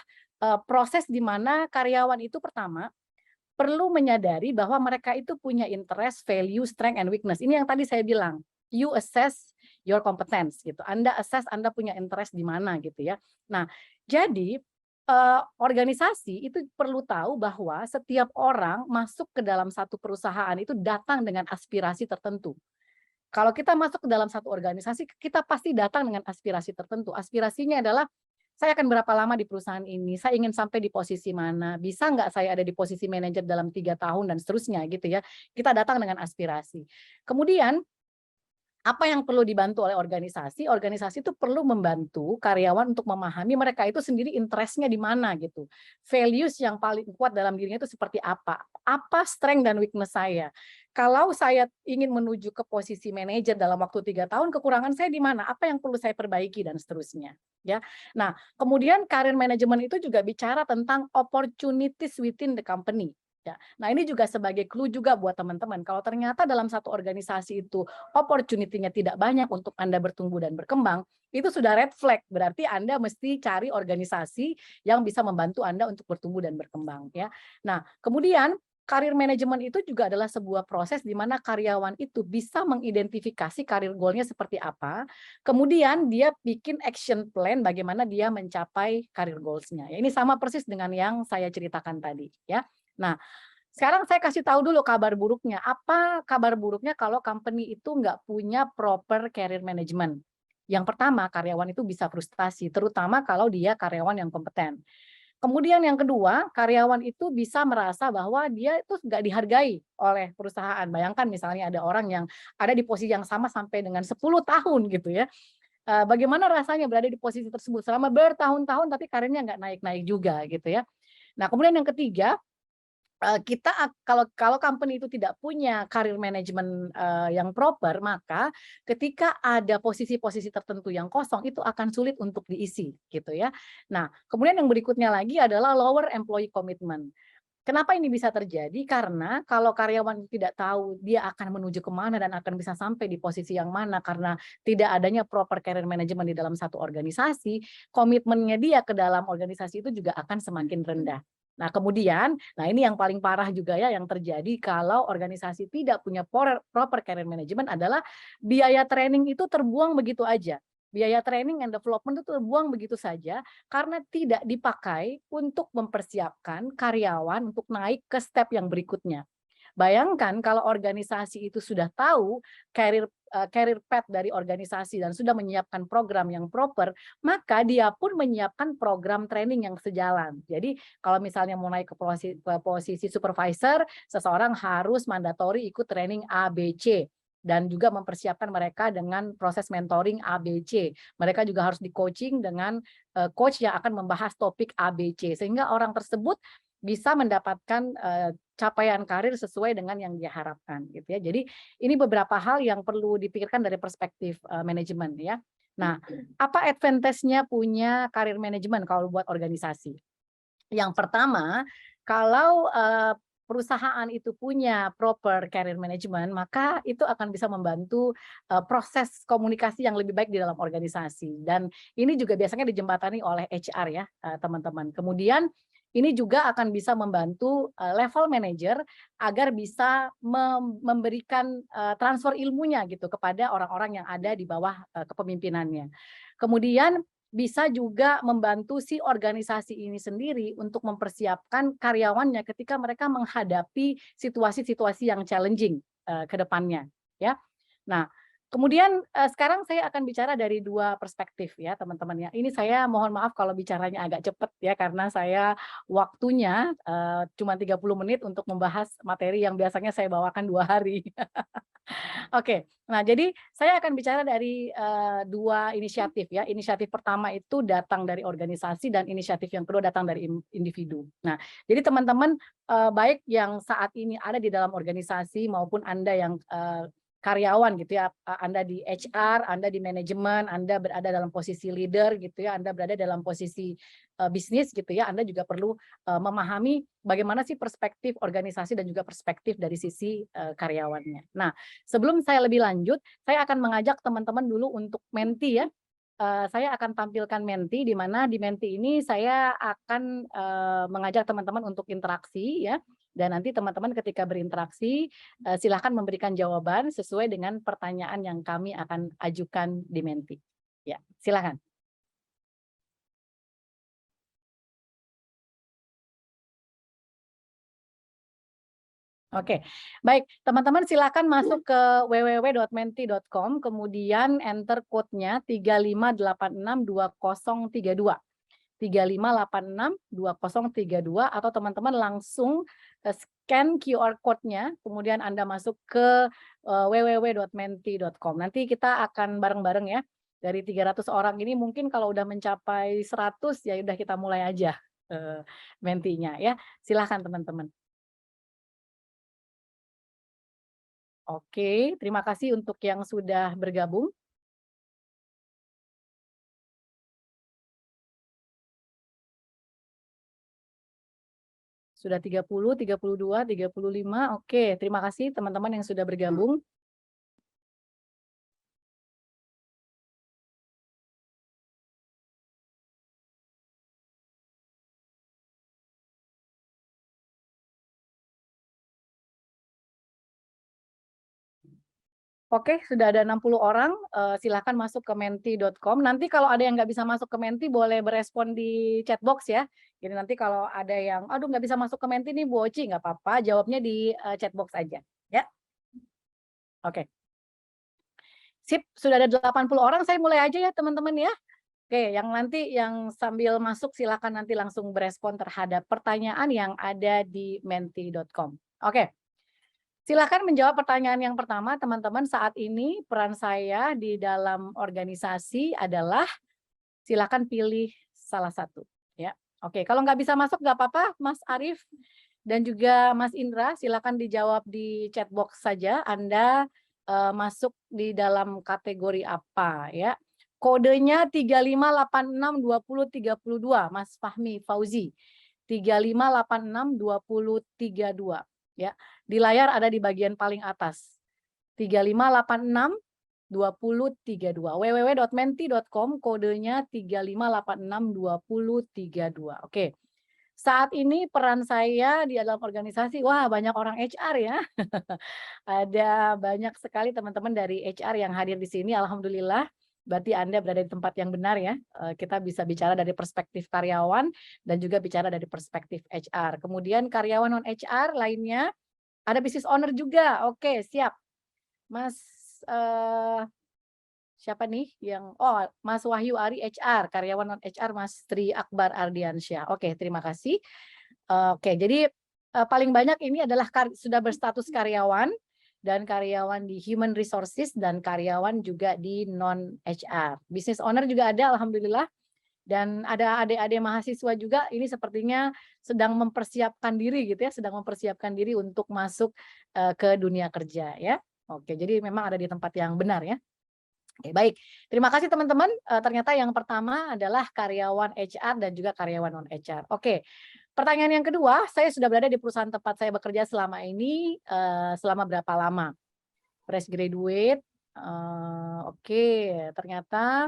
proses di mana karyawan itu pertama perlu menyadari bahwa mereka itu punya interest, value, strength, and weakness. Ini yang tadi saya bilang, you assess your competence gitu. Anda assess Anda punya interest di mana gitu ya. Nah, jadi organisasi itu perlu tahu bahwa setiap orang masuk ke dalam satu perusahaan itu datang dengan aspirasi tertentu. Kalau kita masuk ke dalam satu organisasi, kita pasti datang dengan aspirasi tertentu. Aspirasinya adalah, saya akan berapa lama di perusahaan ini, saya ingin sampai di posisi mana, bisa nggak saya ada di posisi manajer dalam 3 tahun, dan seterusnya gitu ya. Kita datang dengan aspirasi. Kemudian, apa yang perlu dibantu oleh organisasi? Organisasi itu perlu membantu karyawan untuk memahami mereka itu sendiri interestnya di mana gitu. Values yang paling kuat dalam dirinya itu seperti apa? Apa strength dan weakness saya? Kalau saya ingin menuju ke posisi manajer dalam waktu 3 tahun, kekurangan saya di mana? Apa yang perlu saya perbaiki dan seterusnya. Ya. Nah, kemudian karir manajemen itu juga bicara tentang opportunities within the company. Ya. Nah, ini juga sebagai clue juga buat teman-teman. Kalau ternyata dalam satu organisasi itu opportunity-nya tidak banyak untuk Anda bertumbuh dan berkembang, itu sudah red flag. Berarti Anda mesti cari organisasi yang bisa membantu Anda untuk bertumbuh dan berkembang. Ya. Nah, kemudian karir manajemen itu juga adalah sebuah proses di mana karyawan itu bisa mengidentifikasi karir goalnya seperti apa, kemudian dia bikin action plan bagaimana dia mencapai karir goals-nya. Ya, ini sama persis dengan yang saya ceritakan tadi. Ya. Nah, sekarang saya kasih tahu dulu kabar buruknya. Apa kabar buruknya kalau company itu nggak punya proper career management? Yang pertama, karyawan itu bisa frustasi, terutama kalau dia karyawan yang kompeten. Kemudian yang kedua, karyawan itu bisa merasa bahwa dia itu nggak dihargai oleh perusahaan. Bayangkan misalnya ada orang yang ada di posisi yang sama sampai dengan 10 tahun gitu ya. Bagaimana rasanya berada di posisi tersebut selama bertahun-tahun tapi karirnya nggak naik-naik juga gitu ya. Nah, kemudian yang ketiga, kalau company itu tidak punya career management yang proper, maka ketika ada posisi-posisi tertentu yang kosong itu akan sulit untuk diisi gitu ya. Nah, kemudian yang berikutnya lagi adalah lower employee commitment. Kenapa ini bisa terjadi? Karena kalau karyawan tidak tahu dia akan menuju kemana dan akan bisa sampai di posisi yang mana karena tidak adanya proper career management di dalam satu organisasi, komitmennya dia ke dalam organisasi itu juga akan semakin rendah. Nah, kemudian, ini yang paling parah juga ya yang terjadi kalau organisasi tidak punya proper career management adalah biaya training itu terbuang begitu aja. Biaya training and development itu terbuang begitu saja karena tidak dipakai untuk mempersiapkan karyawan untuk naik ke step yang berikutnya. Bayangkan kalau organisasi itu sudah tahu career path dari organisasi dan sudah menyiapkan program yang proper, maka dia pun menyiapkan program training yang sejalan. Jadi kalau misalnya mau naik ke posisi supervisor, seseorang harus mandatori ikut training ABC dan juga mempersiapkan mereka dengan proses mentoring ABC. Mereka juga harus di-coaching dengan coach yang akan membahas topik ABC sehingga orang tersebut bisa mendapatkan capaian karir sesuai dengan yang dia harapkan gitu ya. Jadi ini beberapa hal yang perlu dipikirkan dari perspektif manajemen ya. Nah, apa advantage-nya punya karir manajemen kalau buat organisasi? Yang pertama, kalau perusahaan itu punya proper career management, maka itu akan bisa membantu proses komunikasi yang lebih baik di dalam organisasi. Dan ini juga biasanya dijembatani oleh HR ya, teman-teman. Kemudian ini juga akan bisa membantu level manager agar bisa memberikan transfer ilmunya gitu kepada orang-orang yang ada di bawah kepemimpinannya. Kemudian bisa juga membantu si organisasi ini sendiri untuk mempersiapkan karyawannya ketika mereka menghadapi situasi-situasi yang challenging ke depannya ya. Nah, kemudian sekarang saya akan bicara dari dua perspektif ya teman-teman ya. Ini saya mohon maaf kalau bicaranya agak cepat ya karena saya waktunya cuma 30 menit untuk membahas materi yang biasanya saya bawakan 2 hari. Oke, nah jadi saya akan bicara dari dua inisiatif ya. Inisiatif pertama itu datang dari organisasi dan inisiatif yang kedua datang dari individu. Nah, jadi teman-teman baik yang saat ini ada di dalam organisasi maupun Anda yang karyawan gitu ya, Anda di HR, Anda di manajemen, Anda berada dalam posisi leader gitu ya, Anda berada dalam posisi bisnis gitu ya, Anda juga perlu memahami bagaimana sih perspektif organisasi dan juga perspektif dari sisi karyawannya. Nah, sebelum saya lebih lanjut, saya akan mengajak teman-teman dulu untuk menti ya. Saya akan tampilkan menti, di mana di menti ini saya akan mengajak teman-teman untuk interaksi ya. Dan nanti teman-teman ketika berinteraksi silahkan memberikan jawaban sesuai dengan pertanyaan yang kami akan ajukan di menti. Ya, silahkan. Oke, baik teman-teman silakan masuk ke www.menti.com kemudian enter code-nya 35862032. 35862032 atau teman-teman langsung scan QR code-nya, kemudian Anda masuk ke www.menti.com. Nanti kita akan bareng-bareng ya. Dari 300 orang ini mungkin kalau udah mencapai 100 ya udah kita mulai aja mentinya ya. Silahkan teman-teman. Oke, terima kasih untuk yang sudah bergabung. Sudah 30, 32, 35. Oke, terima kasih teman-teman yang sudah bergabung. Oke, sudah ada 60 orang. Silakan masuk ke menti.com. Nanti kalau ada yang nggak bisa masuk ke Menti, boleh berespon di chat box ya. Jadi nanti kalau ada yang, aduh nggak bisa masuk ke Menti nih Bu Oci, nggak apa-apa, jawabnya di chat box aja. Ya, oke. Sip, sudah ada 80 orang, saya mulai aja ya teman-teman ya. Oke, yang nanti yang sambil masuk silakan nanti langsung berespon terhadap pertanyaan yang ada di menti.com. Oke. Silakan menjawab pertanyaan yang pertama, teman-teman. Saat ini peran saya di dalam organisasi adalah silakan pilih salah satu. Ya, oke. Kalau nggak bisa masuk nggak apa-apa, Mas Arief dan juga Mas Indra, silakan dijawab di chat box saja. Anda masuk di dalam kategori apa ya? Kodenya 35862032, Mas Fahmi Fauzi. 35862032. Ya, di layar ada di bagian paling atas. 35862032. www.menti.com, kodenya 35862032. Oke. Saat ini peran saya di dalam organisasi, wah banyak orang HR ya. Ada banyak sekali teman-teman dari HR yang hadir di sini, alhamdulillah. Berarti Anda berada di tempat yang benar ya. Kita bisa bicara dari perspektif karyawan dan juga bicara dari perspektif HR. Kemudian karyawan non HR lainnya, ada business owner juga. Oke, siap. Mas siapa nih yang Mas Wahyu Ari HR, karyawan non HR Mas Tri Akbar Ardiansyah. Oke, terima kasih. Oke, jadi paling banyak ini adalah sudah berstatus karyawan dan karyawan di human resources dan karyawan juga di non HR. Business owner juga ada, alhamdulillah. Dan ada adik-adik mahasiswa juga, ini sepertinya sedang mempersiapkan diri gitu ya, sedang mempersiapkan diri untuk masuk ke dunia kerja ya. Oke, jadi memang ada di tempat yang benar ya. Oke, baik. Terima kasih teman-teman. Ternyata yang pertama adalah karyawan HR dan juga karyawan non HR. Oke. Pertanyaan yang kedua, saya sudah berada di perusahaan tempat saya bekerja selama ini selama berapa lama? Fresh graduate. Oke, ternyata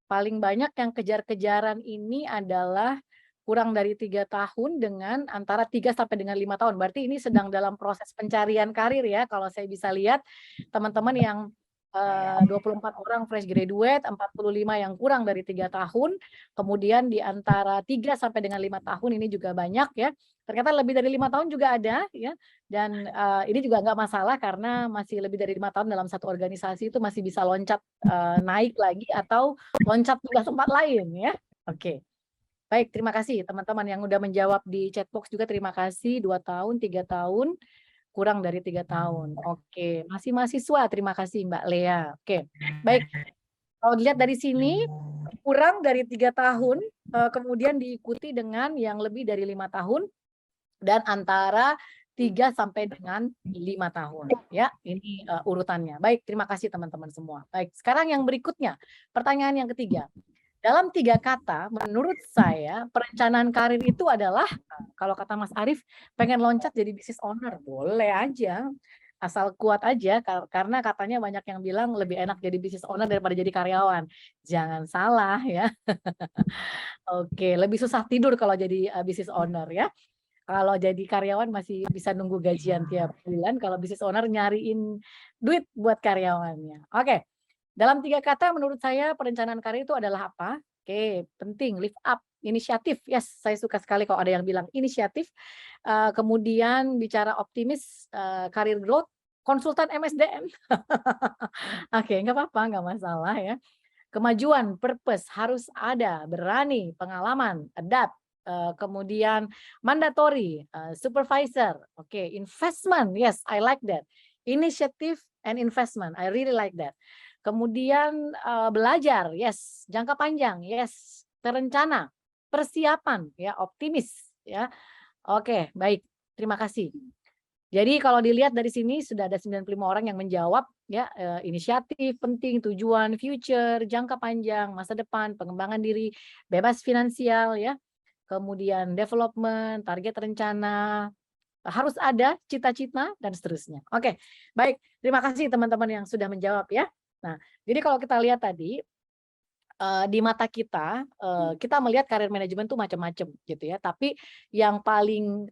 paling banyak yang kejar-kejaran ini adalah kurang dari 3 tahun dengan antara 3 sampai dengan 5 tahun. Berarti ini sedang dalam proses pencarian karir ya. Kalau saya bisa lihat teman-teman yang 24 orang fresh graduate, 45 yang kurang dari 3 tahun, kemudian di antara 3 sampai dengan 5 tahun ini juga banyak ya. Ternyata lebih dari 5 tahun juga ada ya. Dan ini juga nggak masalah karena masih lebih dari 5 tahun dalam satu organisasi itu masih bisa loncat naik lagi atau loncat tugas tempat lain ya. Oke. Baik, terima kasih teman-teman yang udah menjawab di chat box juga, terima kasih. 2 tahun, 3 tahun, kurang dari 3 tahun. Oke, masih mahasiswa, terima kasih Mbak Lea. Oke, baik. Kalau dilihat dari sini, kurang dari 3 tahun, kemudian diikuti dengan yang lebih dari 5 tahun, dan antara 3 sampai dengan 5 tahun. Ya, ini urutannya. Baik, terima kasih teman-teman semua. Baik, sekarang yang berikutnya, pertanyaan yang ketiga. Dalam 3 kata, menurut saya perencanaan karir itu adalah, kalau kata Mas Arief, pengen loncat jadi business owner, boleh aja, asal kuat aja, karena katanya banyak yang bilang lebih enak jadi business owner daripada jadi karyawan. Jangan salah ya. Oke, lebih susah tidur kalau jadi business owner ya. Kalau jadi karyawan masih bisa nunggu gajian tiap bulan, kalau business owner nyariin duit buat karyawannya. Oke. Dalam 3 kata menurut saya perencanaan karir itu adalah apa? Oke, penting, lift up, inisiatif. Yes, saya suka sekali kalau ada yang bilang inisiatif. Kemudian bicara optimis, karir growth, konsultan MSDM. Oke, nggak apa-apa, nggak masalah ya. Kemajuan, purpose, harus ada, berani, pengalaman, adapt. Kemudian mandatory, supervisor. Oke, investment, yes, I like that. Initiative and investment, I really like that. Kemudian belajar, yes, jangka panjang, yes, terencana, persiapan, ya, optimis, ya. Oke, baik, terima kasih. Jadi kalau dilihat dari sini sudah ada 95 orang yang menjawab, ya, inisiatif, penting, tujuan, future, jangka panjang, masa depan, pengembangan diri, bebas finansial, ya. kemudian development, target rencana, harus ada cita-cita dan seterusnya. Oke, baik. Terima kasih teman-teman yang sudah menjawab ya. Nah, jadi kalau kita lihat tadi di mata kita, kita melihat karir manajemen itu macam-macam gitu ya. Tapi yang paling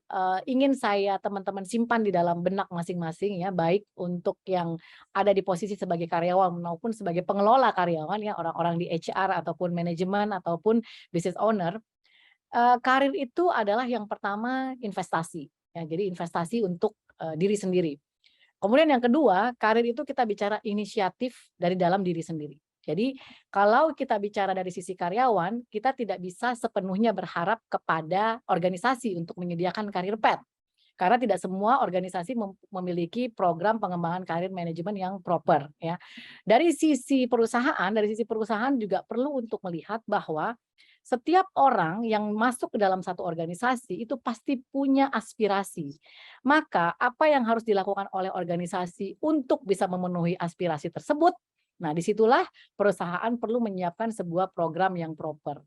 ingin saya teman-teman simpan di dalam benak masing-masing ya, baik untuk yang ada di posisi sebagai karyawan maupun sebagai pengelola karyawan ya, orang-orang di HR ataupun manajemen ataupun business owner, karir itu adalah yang pertama investasi ya. Jadi investasi untuk diri sendiri. Kemudian yang kedua, karir itu kita bicara inisiatif dari dalam diri sendiri. Jadi kalau kita bicara dari sisi karyawan, kita tidak bisa sepenuhnya berharap kepada organisasi untuk menyediakan karir path. Karena tidak semua organisasi memiliki program pengembangan karir manajemen yang proper ya. Dari sisi perusahaan juga perlu untuk melihat bahwa setiap orang yang masuk ke dalam satu organisasi itu pasti punya aspirasi. Maka apa yang harus dilakukan oleh organisasi untuk bisa memenuhi aspirasi tersebut? Nah, disitulah perusahaan perlu menyiapkan sebuah program yang proper.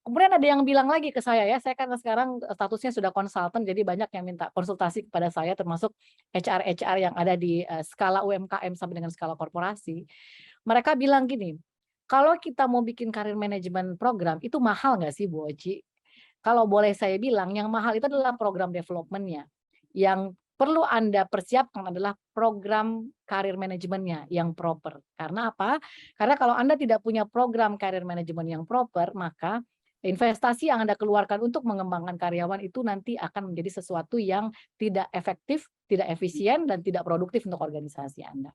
Kemudian ada yang bilang lagi ke saya ya, saya kan sekarang statusnya sudah konsultan, jadi banyak yang minta konsultasi kepada saya, termasuk HR yang ada di skala UMKM sampai dengan skala korporasi. Mereka bilang gini, kalau kita mau bikin karir manajemen program, itu mahal nggak sih Bu Oci? Kalau boleh saya bilang, yang mahal itu adalah program development-nya. Yang perlu Anda persiapkan adalah program karir manajemennya yang proper. Karena apa? Karena kalau Anda tidak punya program karir manajemen yang proper, maka investasi yang Anda keluarkan untuk mengembangkan karyawan itu nanti akan menjadi sesuatu yang tidak efektif, tidak efisien, dan tidak produktif untuk organisasi Anda.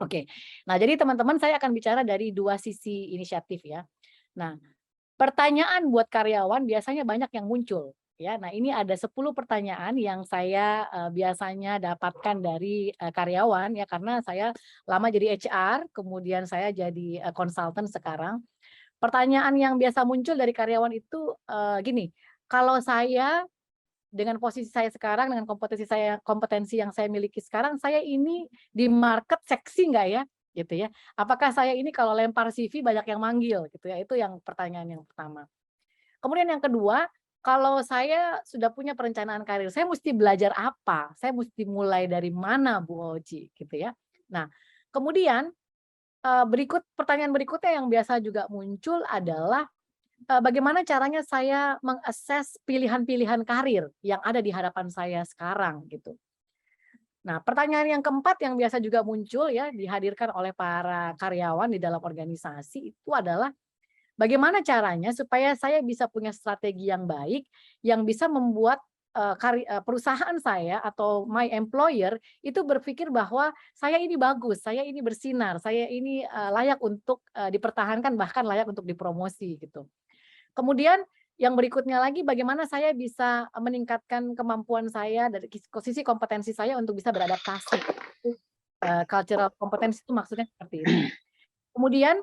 Oke, nah jadi teman-teman saya akan bicara dari dua sisi inisiatif ya. Nah, pertanyaan buat karyawan biasanya banyak yang muncul. Ya, nah ini ada 10 pertanyaan yang saya biasanya dapatkan dari karyawan ya, karena saya lama jadi HR, kemudian saya jadi konsultan sekarang. Pertanyaan yang biasa muncul dari karyawan itu gini, kalau saya dengan posisi saya sekarang, dengan kompetensi yang saya miliki sekarang, saya ini di market seksi nggak ya, gitu ya? Apakah saya ini kalau lempar CV banyak yang manggil, gitu ya? Itu yang pertanyaan yang pertama. Kemudian yang kedua, kalau saya sudah punya perencanaan karir, saya mesti belajar apa? Saya mesti mulai dari mana, Bu Oci, gitu ya? Nah, kemudian pertanyaan berikutnya yang biasa juga muncul adalah bagaimana caranya saya mengakses pilihan-pilihan karir yang ada di hadapan saya sekarang gitu. Nah, pertanyaan yang keempat yang biasa juga muncul ya dihadirkan oleh para karyawan di dalam organisasi itu adalah bagaimana caranya supaya saya bisa punya strategi yang baik yang bisa membuat perusahaan saya atau my employer itu berpikir bahwa saya ini bagus, saya ini bersinar, saya ini layak untuk dipertahankan, bahkan layak untuk dipromosi gitu. Kemudian yang berikutnya lagi bagaimana saya bisa meningkatkan kemampuan saya dari sisi kompetensi saya untuk bisa beradaptasi. Cultural kompetensi itu maksudnya seperti itu. Kemudian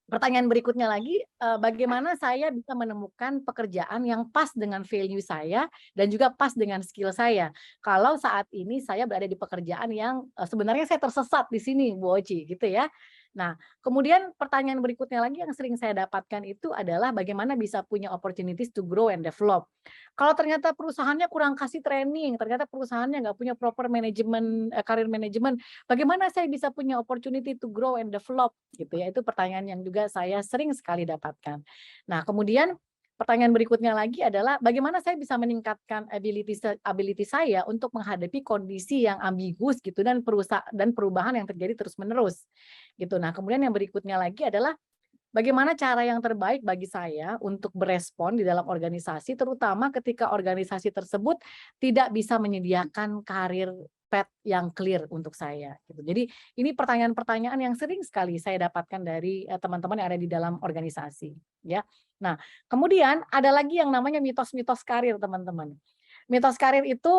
pertanyaan berikutnya lagi, bagaimana saya bisa menemukan pekerjaan yang pas dengan value saya dan juga pas dengan skill saya. Kalau saat ini saya berada di pekerjaan yang sebenarnya saya tersesat di sini, Bu Oci, gitu ya. Nah, kemudian pertanyaan berikutnya lagi yang sering saya dapatkan itu adalah bagaimana bisa punya opportunities to grow and develop. Kalau ternyata perusahaannya kurang kasih training, ternyata perusahaannya nggak punya proper manajemen, career management, bagaimana saya bisa punya opportunity to grow and develop gitu ya. Itu pertanyaan yang juga saya sering sekali dapatkan. Nah, kemudian pertanyaan berikutnya lagi adalah bagaimana saya bisa meningkatkan ability saya untuk menghadapi kondisi yang ambigus gitu dan perubahan yang terjadi terus-menerus gitu. Nah, kemudian yang berikutnya lagi adalah bagaimana cara yang terbaik bagi saya untuk berespon di dalam organisasi, terutama ketika organisasi tersebut tidak bisa menyediakan karir path yang clear untuk saya. Gitu. Jadi ini pertanyaan-pertanyaan yang sering sekali saya dapatkan dari teman-teman yang ada di dalam organisasi. Ya. Nah, kemudian ada lagi yang namanya mitos-mitos karir, teman-teman. Mitos karir itu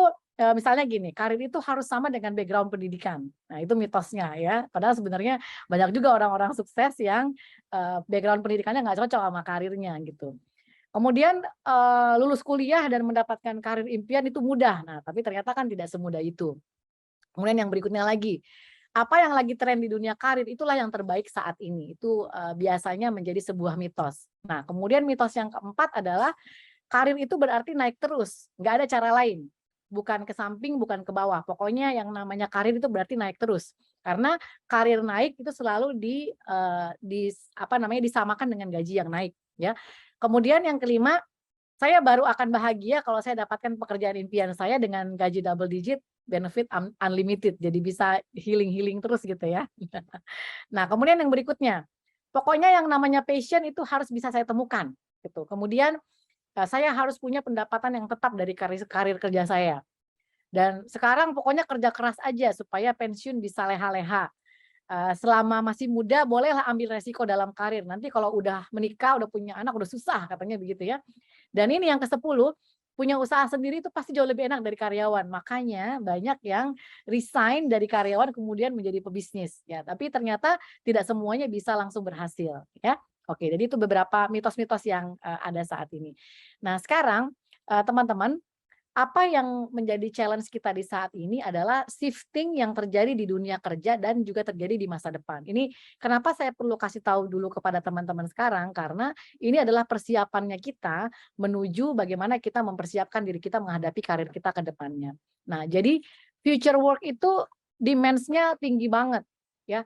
misalnya gini, karir itu harus sama dengan background pendidikan. Nah, itu mitosnya ya. Padahal sebenarnya banyak juga orang-orang sukses yang background pendidikannya nggak cocok sama karirnya gitu. Kemudian lulus kuliah dan mendapatkan karir impian itu mudah. Nah, tapi ternyata kan tidak semudah itu. Kemudian yang berikutnya lagi, apa yang lagi tren di dunia karir itulah yang terbaik saat ini. Itu biasanya menjadi sebuah mitos. Nah, kemudian mitos yang keempat adalah Karir itu berarti naik terus, nggak ada cara lain. Bukan ke samping, bukan ke bawah. Pokoknya yang namanya karir itu berarti naik terus. Karena karir naik itu selalu disamakan dengan gaji yang naik, ya. Kemudian yang kelima, saya baru akan bahagia kalau saya dapatkan pekerjaan impian saya dengan gaji double digit, benefit unlimited. Jadi bisa healing terus gitu ya. Nah, kemudian yang berikutnya, pokoknya yang namanya passion itu harus bisa saya temukan gitu. Kemudian saya harus punya pendapatan yang tetap dari karir kerja saya. Dan sekarang pokoknya kerja keras aja supaya pensiun bisa leha-leha. Selama masih muda bolehlah ambil resiko dalam karir. Nanti kalau udah menikah, udah punya anak, udah susah katanya begitu ya. Dan ini yang ke-10, punya usaha sendiri itu pasti jauh lebih enak dari karyawan. Makanya banyak yang resign dari karyawan kemudian menjadi pebisnis ya. Tapi ternyata tidak semuanya bisa langsung berhasil ya. Oke, jadi itu beberapa mitos-mitos yang ada saat ini. Nah, sekarang teman-teman, apa yang menjadi challenge kita di saat ini adalah shifting yang terjadi di dunia kerja dan juga terjadi di masa depan. Ini kenapa saya perlu kasih tahu dulu kepada teman-teman sekarang, karena ini adalah persiapannya kita menuju bagaimana kita mempersiapkan diri kita menghadapi karir kita ke depannya. Nah, jadi future work itu demands-nya tinggi banget ya.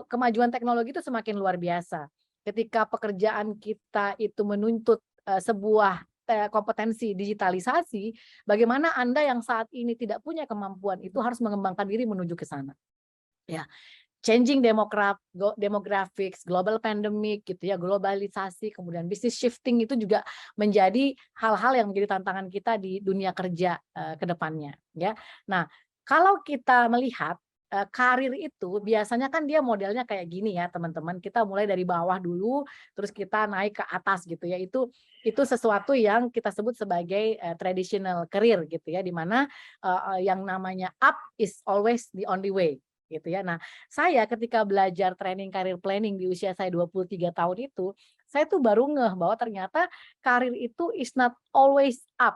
Kemajuan teknologi itu semakin luar biasa. Ketika pekerjaan kita itu menuntut sebuah kompetensi digitalisasi, bagaimana Anda yang saat ini tidak punya kemampuan itu harus mengembangkan diri menuju ke sana. Ya, changing demographics, global pandemic gitu ya, globalisasi, kemudian business shifting itu juga menjadi hal-hal yang menjadi tantangan kita di dunia kerja ke depannya ya. Nah, kalau kita melihat karir itu biasanya kan dia modelnya kayak gini ya teman-teman. Kita mulai dari bawah dulu, terus kita naik ke atas gitu ya. Itu sesuatu yang kita sebut sebagai traditional career gitu ya, di mana yang namanya up is always the only way gitu ya. Nah, saya ketika belajar training career planning di usia saya 23 tahun itu, saya tuh baru ngeh bahwa ternyata karir itu is not always up.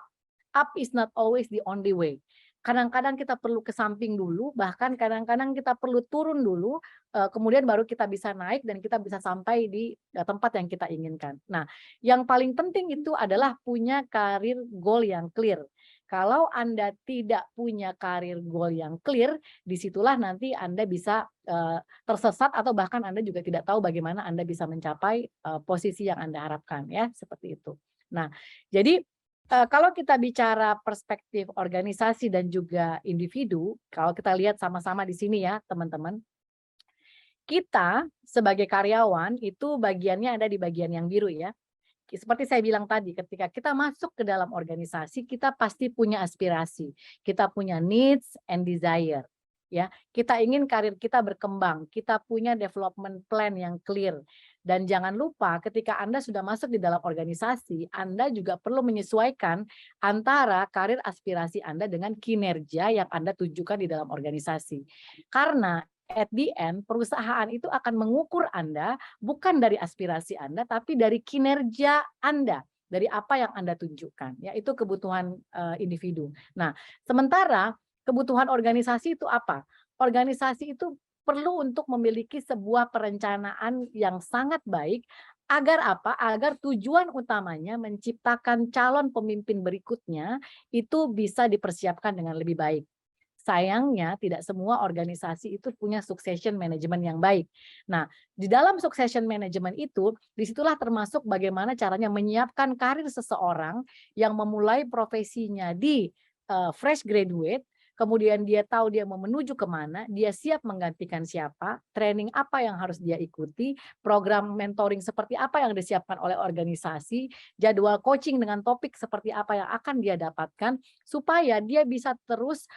Up is not always the only way. Kadang-kadang kita perlu ke samping dulu, bahkan kadang-kadang kita perlu turun dulu, kemudian baru kita bisa naik dan kita bisa sampai di tempat yang kita inginkan. Nah, yang paling penting itu adalah punya karir goal yang clear. Kalau Anda tidak punya karir goal yang clear, disitulah nanti Anda bisa tersesat atau bahkan Anda juga tidak tahu bagaimana Anda bisa mencapai posisi yang Anda harapkan ya, seperti itu. Nah, jadi kalau kita bicara perspektif organisasi dan juga individu, kalau kita lihat sama-sama di sini ya teman-teman, kita sebagai karyawan itu bagiannya ada di bagian yang biru ya. Seperti saya bilang tadi, ketika kita masuk ke dalam organisasi, kita pasti punya aspirasi, kita punya needs and desire. Ya, kita ingin karir kita berkembang, kita punya development plan yang clear. Dan jangan lupa ketika Anda sudah masuk di dalam organisasi, Anda juga perlu menyesuaikan antara karir aspirasi Anda dengan kinerja yang Anda tunjukkan di dalam organisasi. Karena at the end, perusahaan itu akan mengukur Anda bukan dari aspirasi Anda, tapi dari kinerja Anda, dari apa yang Anda tunjukkan. Ya, itu kebutuhan individu. Nah, sementara kebutuhan organisasi itu apa? Organisasi itu perlu untuk memiliki sebuah perencanaan yang sangat baik agar apa? Agar tujuan utamanya menciptakan calon pemimpin berikutnya itu bisa dipersiapkan dengan lebih baik. Sayangnya tidak semua organisasi itu punya succession management yang baik. Nah, di dalam succession management itu, disitulah termasuk bagaimana caranya menyiapkan karir seseorang yang memulai profesinya di fresh graduate, kemudian dia tahu dia mau menuju kemana, dia siap menggantikan siapa, training apa yang harus dia ikuti, program mentoring seperti apa yang disiapkan oleh organisasi, jadwal coaching dengan topik seperti apa yang akan dia dapatkan, supaya dia bisa terus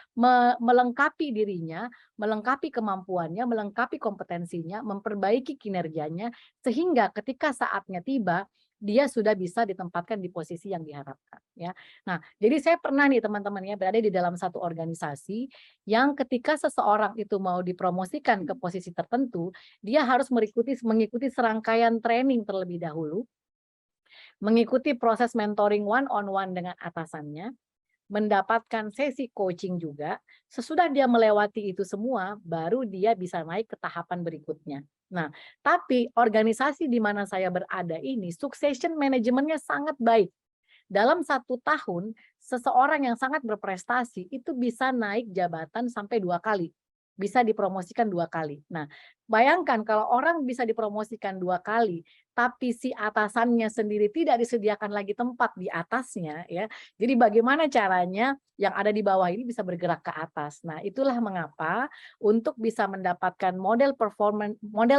melengkapi dirinya, melengkapi kemampuannya, melengkapi kompetensinya, memperbaiki kinerjanya, sehingga ketika saatnya tiba, dia sudah bisa ditempatkan di posisi yang diharapkan ya. Nah, jadi saya pernah nih teman-teman ya berada di dalam satu organisasi yang ketika seseorang itu mau dipromosikan ke posisi tertentu, dia harus mengikuti serangkaian training terlebih dahulu, mengikuti proses mentoring one on one dengan atasannya, mendapatkan sesi coaching juga. Sesudah dia melewati itu semua, baru dia bisa naik ke tahapan berikutnya. Nah, tapi organisasi di mana saya berada ini, succession manajemennya sangat baik. dalam 1 tahun seseorang yang sangat berprestasi itu bisa naik jabatan sampai 2 kali, bisa dipromosikan 2 kali. Nah, bayangkan kalau orang bisa dipromosikan 2 kali, tapi si atasannya sendiri tidak disediakan lagi tempat di atasnya, ya. Jadi bagaimana caranya yang ada di bawah ini bisa bergerak ke atas. Nah, itulah mengapa untuk bisa mendapatkan model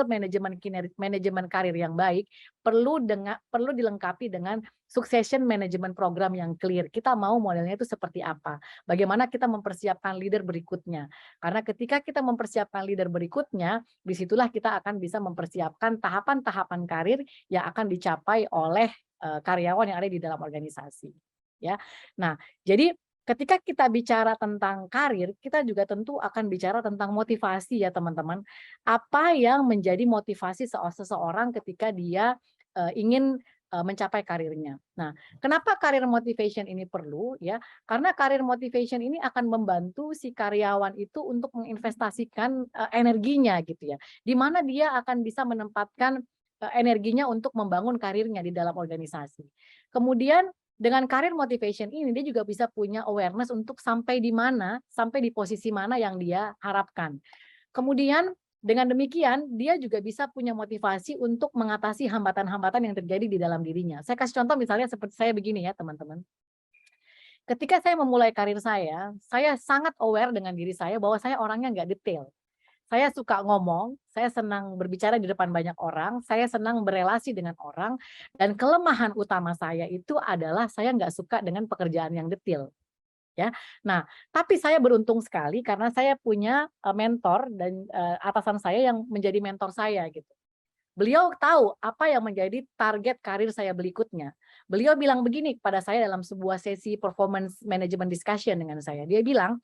manajemen karir yang baik perlu dilengkapi dengan succession management program yang clear. Kita mau modelnya itu seperti apa? Bagaimana kita mempersiapkan leader berikutnya? Karena ketika kita mempersiapkan leader berikutnya, disitulah kita akan bisa mempersiapkan tahapan-tahapan karir yang akan dicapai oleh karyawan yang ada di dalam organisasi. Ya, nah jadi ketika kita bicara tentang karir, kita juga tentu akan bicara tentang motivasi ya teman-teman. Apa yang menjadi motivasi seseorang ketika dia ingin mencapai karirnya. Nah, kenapa karir motivation ini perlu ya? Karena karir motivation ini akan membantu si karyawan itu untuk menginvestasikan energinya gitu ya. Di mana dia akan bisa menempatkan energinya untuk membangun karirnya di dalam organisasi. Kemudian dengan karir motivation ini dia juga bisa punya awareness untuk sampai di mana, sampai di posisi mana yang dia harapkan. Kemudian dengan demikian, dia juga bisa punya motivasi untuk mengatasi hambatan-hambatan yang terjadi di dalam dirinya. Saya kasih contoh misalnya seperti saya begini ya teman-teman. Ketika saya memulai karir saya sangat aware dengan diri saya bahwa saya orangnya nggak detail. Saya suka ngomong, saya senang berbicara di depan banyak orang, saya senang berelasi dengan orang, dan kelemahan utama saya itu adalah saya nggak suka dengan pekerjaan yang detail. Ya, nah, tapi saya beruntung sekali karena saya punya mentor dan atasan saya yang menjadi mentor saya gitu. Beliau tahu apa yang menjadi target karir saya berikutnya. Beliau bilang begini kepada saya dalam sebuah sesi performance management discussion dengan saya. Dia bilang,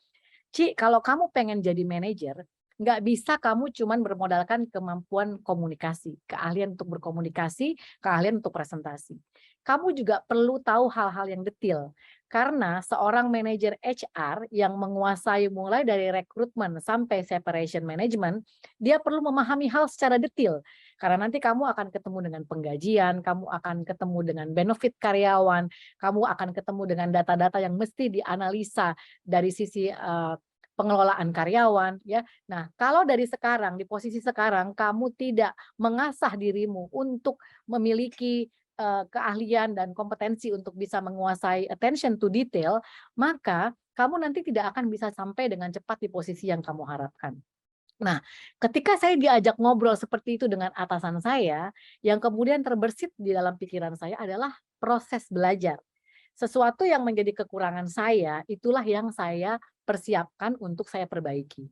Ci, kalau kamu pengen jadi manajer, nggak bisa kamu cuman bermodalkan kemampuan komunikasi, keahlian untuk berkomunikasi, keahlian untuk presentasi. Kamu juga perlu tahu hal-hal yang detail. Karena seorang manajer HR yang menguasai mulai dari rekrutmen sampai separation management, dia perlu memahami hal secara detail. Karena nanti kamu akan ketemu dengan penggajian, kamu akan ketemu dengan benefit karyawan, kamu akan ketemu dengan data-data yang mesti dianalisa dari sisi pengelolaan karyawan ya. Nah, kalau dari sekarang di posisi sekarang kamu tidak mengasah dirimu untuk memiliki keahlian dan kompetensi untuk bisa menguasai attention to detail, maka kamu nanti tidak akan bisa sampai dengan cepat di posisi yang kamu harapkan. Nah, ketika saya diajak ngobrol seperti itu dengan atasan saya, yang kemudian terbersit di dalam pikiran saya adalah proses belajar. Sesuatu yang menjadi kekurangan saya, itulah yang saya persiapkan untuk saya perbaiki.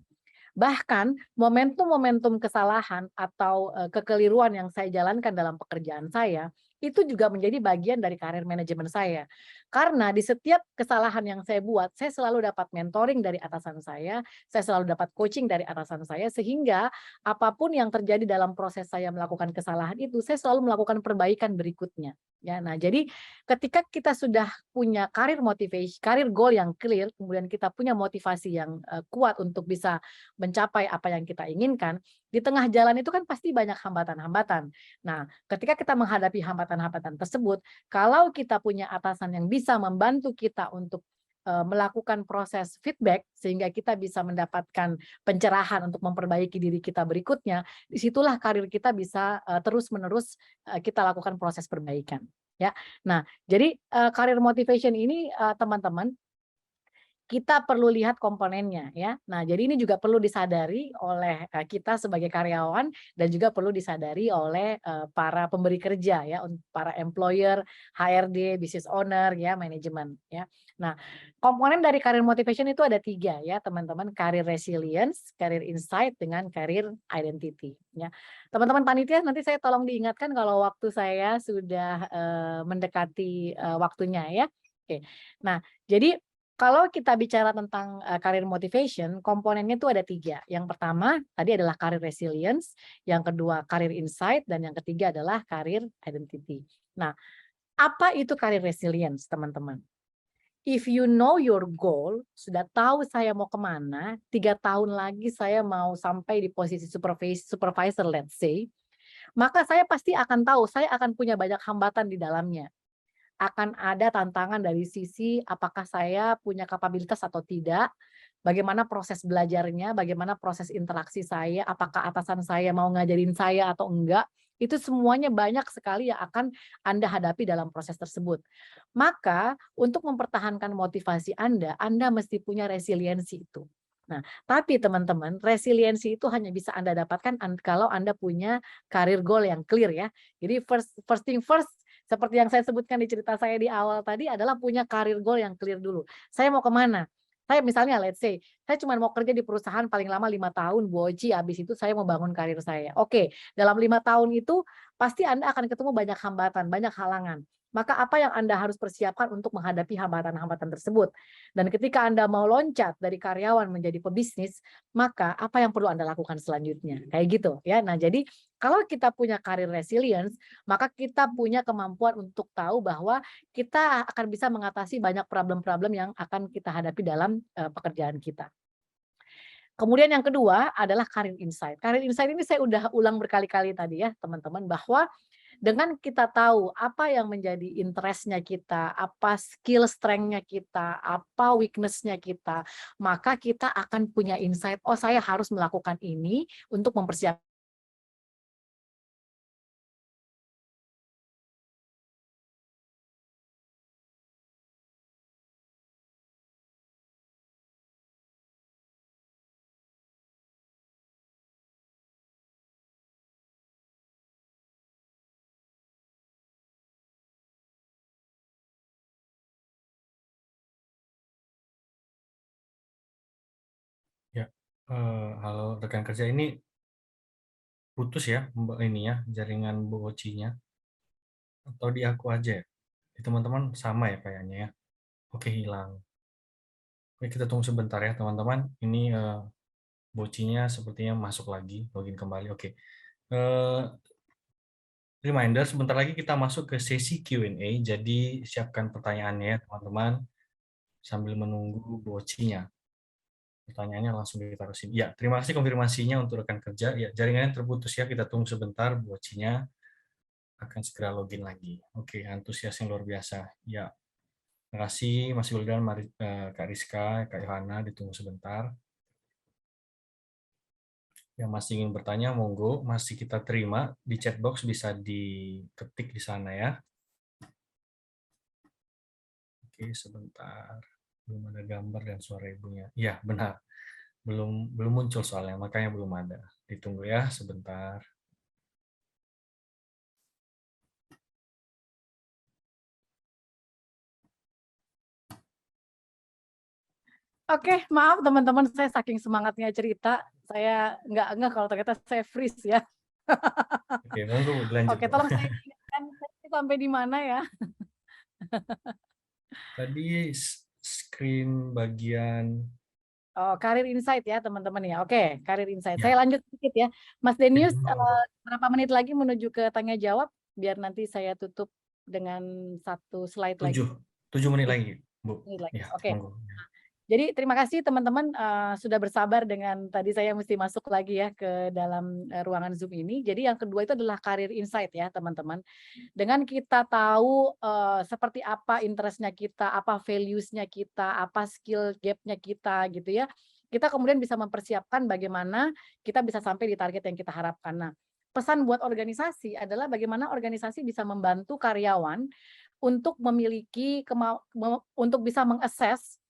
Bahkan momentum-momentum kesalahan atau kekeliruan yang saya jalankan dalam pekerjaan saya, itu juga menjadi bagian dari karir manajemen saya. Karena di setiap kesalahan yang saya buat, saya selalu dapat mentoring dari atasan saya selalu dapat coaching dari atasan saya, sehingga apapun yang terjadi dalam proses saya melakukan kesalahan itu, saya selalu melakukan perbaikan berikutnya. Ya, nah jadi ketika kita sudah punya karir motivasi, karir goal yang clear, kemudian kita punya motivasi yang kuat untuk bisa mencapai apa yang kita inginkan, di tengah jalan itu kan pasti banyak hambatan-hambatan. Nah, ketika kita menghadapi hambatan-hambatan tersebut, kalau kita punya atasan yang bisa membantu kita untuk melakukan proses feedback sehingga kita bisa mendapatkan pencerahan untuk memperbaiki diri kita berikutnya, disitulah karir kita bisa terus-menerus kita lakukan proses perbaikan. Ya, nah jadi karir motivation ini teman-teman, kita perlu lihat komponennya ya. Nah, jadi ini juga perlu disadari oleh kita sebagai karyawan dan juga perlu disadari oleh para pemberi kerja ya, para employer, HRD, business owner ya, manajemen ya. Nah, komponen dari karir motivation itu ada 3 ya, teman-teman. Karir resilience, karir insight, dengan karir identity ya. Teman-teman panitia, nanti saya tolong diingatkan kalau waktu saya sudah mendekati waktunya ya. Oke. Nah, jadi kalau kita bicara tentang karir motivation, komponennya itu ada 3. Yang pertama tadi adalah karir resilience, yang kedua karir insight, dan yang ketiga adalah karir identity. Nah, apa itu karir resilience, teman-teman? If you know your goal, sudah tahu saya mau kemana, 3 tahun lagi saya mau sampai di posisi supervisor, let's say, maka saya pasti akan tahu saya akan punya banyak hambatan di dalamnya. akan ada tantangan dari sisi apakah saya punya kapabilitas atau tidak, bagaimana proses belajarnya, bagaimana proses interaksi saya, apakah atasan saya mau ngajarin saya atau enggak, itu semuanya banyak sekali yang akan Anda hadapi dalam proses tersebut. Maka untuk mempertahankan motivasi Anda mesti punya resiliensi itu. Nah, tapi teman-teman, resiliensi itu hanya bisa Anda dapatkan kalau Anda punya career goal yang clear ya. Jadi first thing first, seperti yang saya sebutkan di cerita saya di awal tadi adalah punya career goal yang clear dulu. Saya mau kemana? Saya misalnya let's say, saya cuma mau kerja di perusahaan paling lama 5 tahun, boci, habis itu saya mau bangun karir saya. Oke, dalam 5 tahun itu pasti Anda akan ketemu banyak hambatan, banyak halangan. Maka apa yang Anda harus persiapkan untuk menghadapi hambatan-hambatan tersebut? Dan ketika Anda mau loncat dari karyawan menjadi pebisnis, maka apa yang perlu Anda lakukan selanjutnya? Kayak gitu ya. Nah, jadi kalau kita punya karir resilience, maka kita punya kemampuan untuk tahu bahwa kita akan bisa mengatasi banyak problem-problem yang akan kita hadapi dalam pekerjaan kita. Kemudian yang kedua adalah karir insight. Karir insight ini saya udah ulang berkali-kali tadi ya teman-teman, bahwa dengan kita tahu apa yang menjadi interest-nya kita, apa skill strength-nya kita, apa weakness-nya kita, maka kita akan punya insight, oh saya harus melakukan ini untuk mempersiapkan. Ya, halo rekan kerja, ini putus ya ini ya jaringan bocinya, atau di aku aja ya? Di teman-teman sama ya kayaknya ya. Oke, hilang. Oke, kita tunggu sebentar ya teman-teman. Ini bocinya sepertinya masuk lagi, login kembali. Oke. Eh, Reminder, sebentar lagi kita masuk ke sesi Q&A, jadi siapkan pertanyaannya ya teman-teman sambil menunggu bocinya. Pertanyaannya langsung ditaruh sini. Ya, terima kasih konfirmasinya untuk rekan kerja. Ya, jaringannya terputus ya, kita tunggu sebentar, bocinya akan segera login lagi. Oke, antusias yang luar biasa. Ya, terima kasih Mas Wildan, Kak Rizka, Kak Yohana, ditunggu sebentar. Yang masih ingin bertanya, monggo, masih kita terima. Di chat box bisa diketik di sana ya. Oke, sebentar. Belum ada gambar dan suara ibunya. Iya, benar. Belum muncul soalnya, makanya belum ada. Ditunggu ya sebentar. Oke, maaf teman-teman, saya saking semangatnya cerita, saya nggak kalau ternyata saya freeze ya. Oke, monggo dilanjut. Oke, tolong saya ingatkan sampai di mana ya. Tadi screen bagian Oh, karir insight ya teman-teman ya. Oke, karir insight. ya. Saya lanjut sedikit ya. Mas Denius, Monggo. berapa menit lagi menuju ke tanya jawab, biar nanti saya tutup dengan satu slide lagi. 7 menit lagi, Bu. Menit lagi. Ya, Oke. monggo. Jadi terima kasih teman-teman sudah bersabar dengan tadi saya mesti masuk lagi ya ke dalam ruangan Zoom ini. Jadi yang kedua itu adalah karir insight ya teman-teman. Dengan kita tahu seperti apa interest-nya kita, apa values-nya kita, apa skill gap-nya kita gitu ya. Kita kemudian bisa mempersiapkan bagaimana kita bisa sampai di target yang kita harapkan. Nah, pesan buat organisasi adalah bagaimana organisasi bisa membantu karyawan untuk memiliki untuk bisa mengakses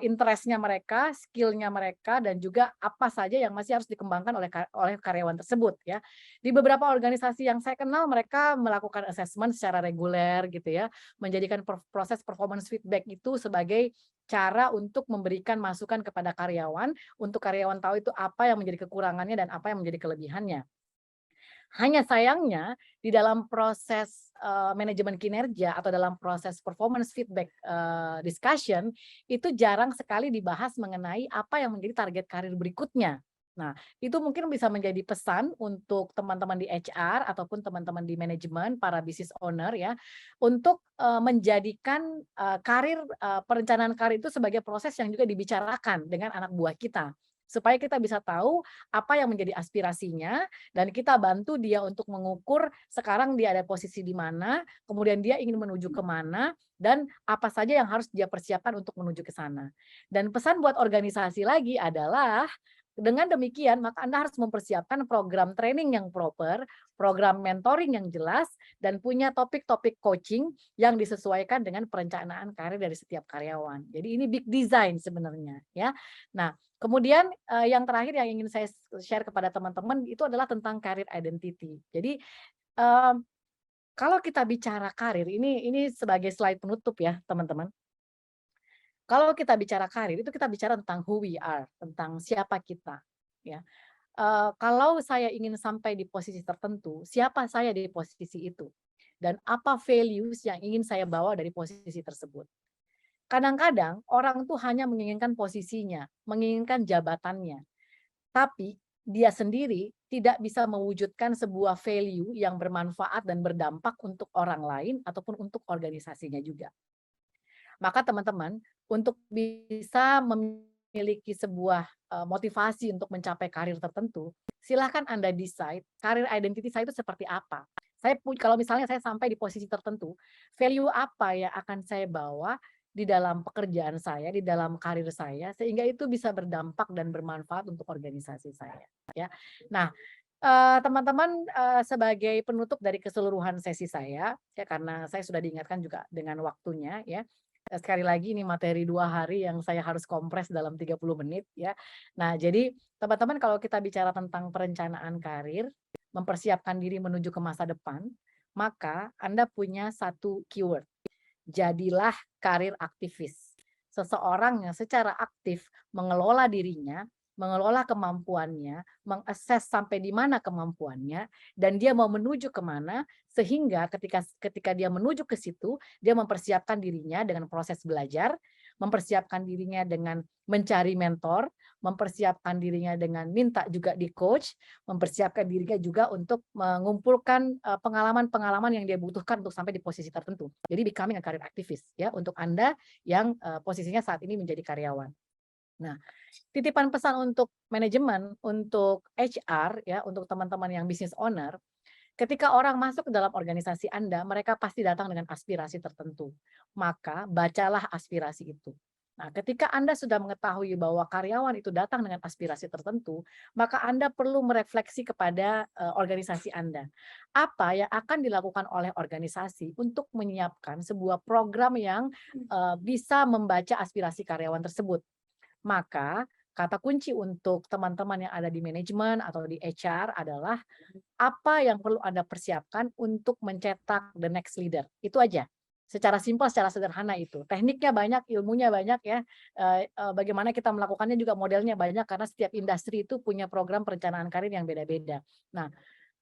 interest-nya mereka, skill-nya mereka, dan juga apa saja yang masih harus dikembangkan oleh karyawan tersebut ya. Di beberapa organisasi yang saya kenal, mereka melakukan assessment secara reguler gitu ya, menjadikan proses performance feedback itu sebagai cara untuk memberikan masukan kepada karyawan, untuk karyawan tahu itu apa yang menjadi kekurangannya dan apa yang menjadi kelebihannya. Hanya sayangnya di dalam proses manajemen kinerja atau dalam proses performance feedback discussion itu jarang sekali dibahas mengenai apa yang menjadi target karir berikutnya. Nah, itu mungkin bisa menjadi pesan untuk teman-teman di HR ataupun teman-teman di manajemen, para business owner ya, untuk menjadikan perencanaan karir itu sebagai proses yang juga dibicarakan dengan anak buah kita. supaya kita bisa tahu apa yang menjadi aspirasinya dan kita bantu dia untuk mengukur sekarang dia ada posisi di mana, kemudian dia ingin menuju kemana, dan apa saja yang harus dia persiapkan untuk menuju ke sana. Dan pesan buat organisasi lagi adalah dengan demikian, maka Anda harus mempersiapkan program training yang proper, program mentoring yang jelas, dan punya topik-topik coaching yang disesuaikan dengan perencanaan karir dari setiap karyawan. Jadi ini big design sebenarnya, ya. Nah, kemudian yang terakhir yang ingin saya share kepada teman-teman itu adalah tentang career identity. Jadi kalau kita bicara karir, ini sebagai slide penutup ya, teman-teman. Kalau kita bicara karir, itu kita bicara tentang who we are, tentang siapa kita. Ya. Kalau saya ingin sampai di posisi tertentu, siapa saya di posisi itu? Dan apa values yang ingin saya bawa dari posisi tersebut? Kadang-kadang orang tuh hanya menginginkan posisinya, menginginkan jabatannya. Tapi dia sendiri tidak bisa mewujudkan sebuah value yang bermanfaat dan berdampak untuk orang lain ataupun untuk organisasinya juga. Maka teman-teman, untuk bisa memiliki sebuah motivasi untuk mencapai karir tertentu, silahkan Anda decide karir identity saya itu seperti apa. Kalau misalnya saya sampai di posisi tertentu, value apa yang akan saya bawa di dalam pekerjaan saya, di dalam karir saya, sehingga itu bisa berdampak dan bermanfaat untuk organisasi saya. Ya, nah teman-teman, sebagai penutup dari keseluruhan sesi saya, ya karena saya sudah diingatkan juga dengan waktunya, ya. Sekali lagi ini materi 2 hari yang saya harus kompres dalam 30 menit ya. Nah, jadi teman-teman kalau kita bicara tentang perencanaan karir, mempersiapkan diri menuju ke masa depan, maka Anda punya satu keyword. Jadilah karir aktivis. Seseorang yang secara aktif mengelola dirinya, mengelola kemampuannya, mengakses sampai di mana kemampuannya, dan dia mau menuju kemana, sehingga ketika dia menuju ke situ, dia mempersiapkan dirinya dengan proses belajar, mempersiapkan dirinya dengan mencari mentor, mempersiapkan dirinya dengan minta juga di coach, mempersiapkan dirinya juga untuk mengumpulkan pengalaman-pengalaman yang dia butuhkan untuk sampai di posisi tertentu. Jadi becoming a career activist ya untuk Anda yang posisinya saat ini menjadi karyawan. Nah, titipan pesan untuk manajemen, untuk HR ya, untuk teman-teman yang business owner, ketika orang masuk ke dalam organisasi Anda, mereka pasti datang dengan aspirasi tertentu. Maka bacalah aspirasi itu. Nah, ketika Anda sudah mengetahui bahwa karyawan itu datang dengan aspirasi tertentu, maka Anda perlu merefleksi kepada organisasi Anda. Apa yang akan dilakukan oleh organisasi untuk menyiapkan sebuah program yang bisa membaca aspirasi karyawan tersebut. Maka kata kunci untuk teman-teman yang ada di manajemen atau di HR adalah apa yang perlu Anda persiapkan untuk mencetak the next leader. Itu aja. Secara simpel, secara sederhana itu. Tekniknya banyak, ilmunya banyak ya. Bagaimana kita melakukannya juga modelnya banyak karena setiap industri itu punya program perencanaan karir yang beda-beda. Nah,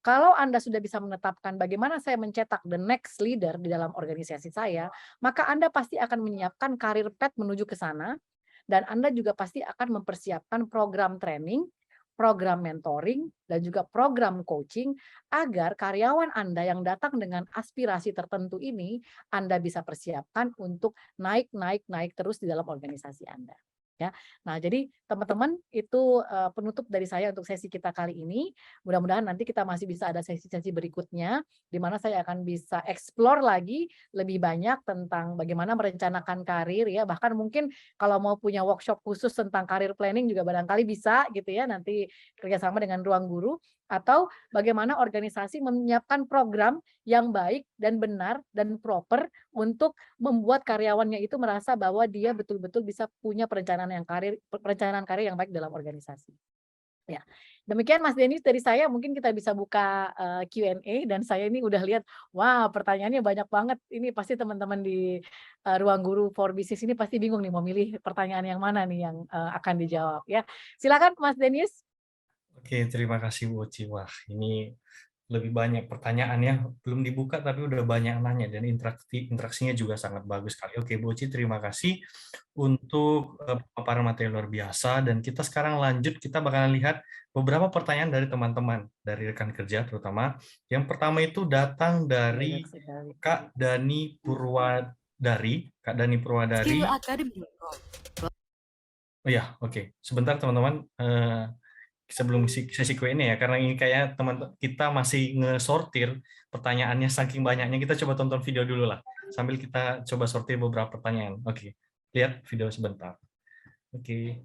kalau Anda sudah bisa menetapkan bagaimana saya mencetak the next leader di dalam organisasi saya, maka Anda pasti akan menyiapkan karir path menuju ke sana. Dan Anda juga pasti akan mempersiapkan program training, program mentoring, dan juga program coaching agar karyawan Anda yang datang dengan aspirasi tertentu ini Anda bisa persiapkan untuk naik terus di dalam organisasi Anda. Ya, nah jadi teman-teman itu penutup dari saya untuk sesi kita kali ini. Mudah-mudahan nanti kita masih bisa ada sesi-sesi berikutnya, di mana saya akan bisa explore lagi lebih banyak tentang bagaimana merencanakan karir ya. Bahkan mungkin kalau mau punya workshop khusus tentang karir planning juga barangkali bisa gitu ya. Nanti kerjasama dengan Ruang Guru atau bagaimana organisasi menyiapkan program yang baik dan benar dan proper untuk membuat karyawannya itu merasa bahwa dia betul-betul bisa punya perencanaan karir yang baik dalam organisasi. Ya, demikian Mas Denis dari saya. Mungkin kita bisa buka Q&A dan saya ini udah lihat, wah pertanyaannya banyak banget. Ini pasti teman-teman di Ruang Guru for Business ini pasti bingung nih mau milih pertanyaan yang mana nih yang akan dijawab ya. Silakan Mas Denis. Oke, terima kasih Bu Oci. Wah, ini lebih banyak pertanyaannya, belum dibuka tapi udah banyak nanya dan interaksinya juga sangat bagus sekali. Oke, Bu Oci, terima kasih untuk paparan materi luar biasa dan kita sekarang lanjut, kita bakalan lihat beberapa pertanyaan dari teman-teman, dari rekan kerja terutama. Yang pertama itu datang dari Kak Dani Purwadari. Oh ya, oke. Sebentar teman-teman, sebelum sesi Q&A ya, karena ini kayak teman kita masih ngesortir pertanyaannya saking banyaknya, kita coba tonton video dulu lah, sambil kita coba sortir beberapa pertanyaan. Oke, lihat video sebentar. Oke.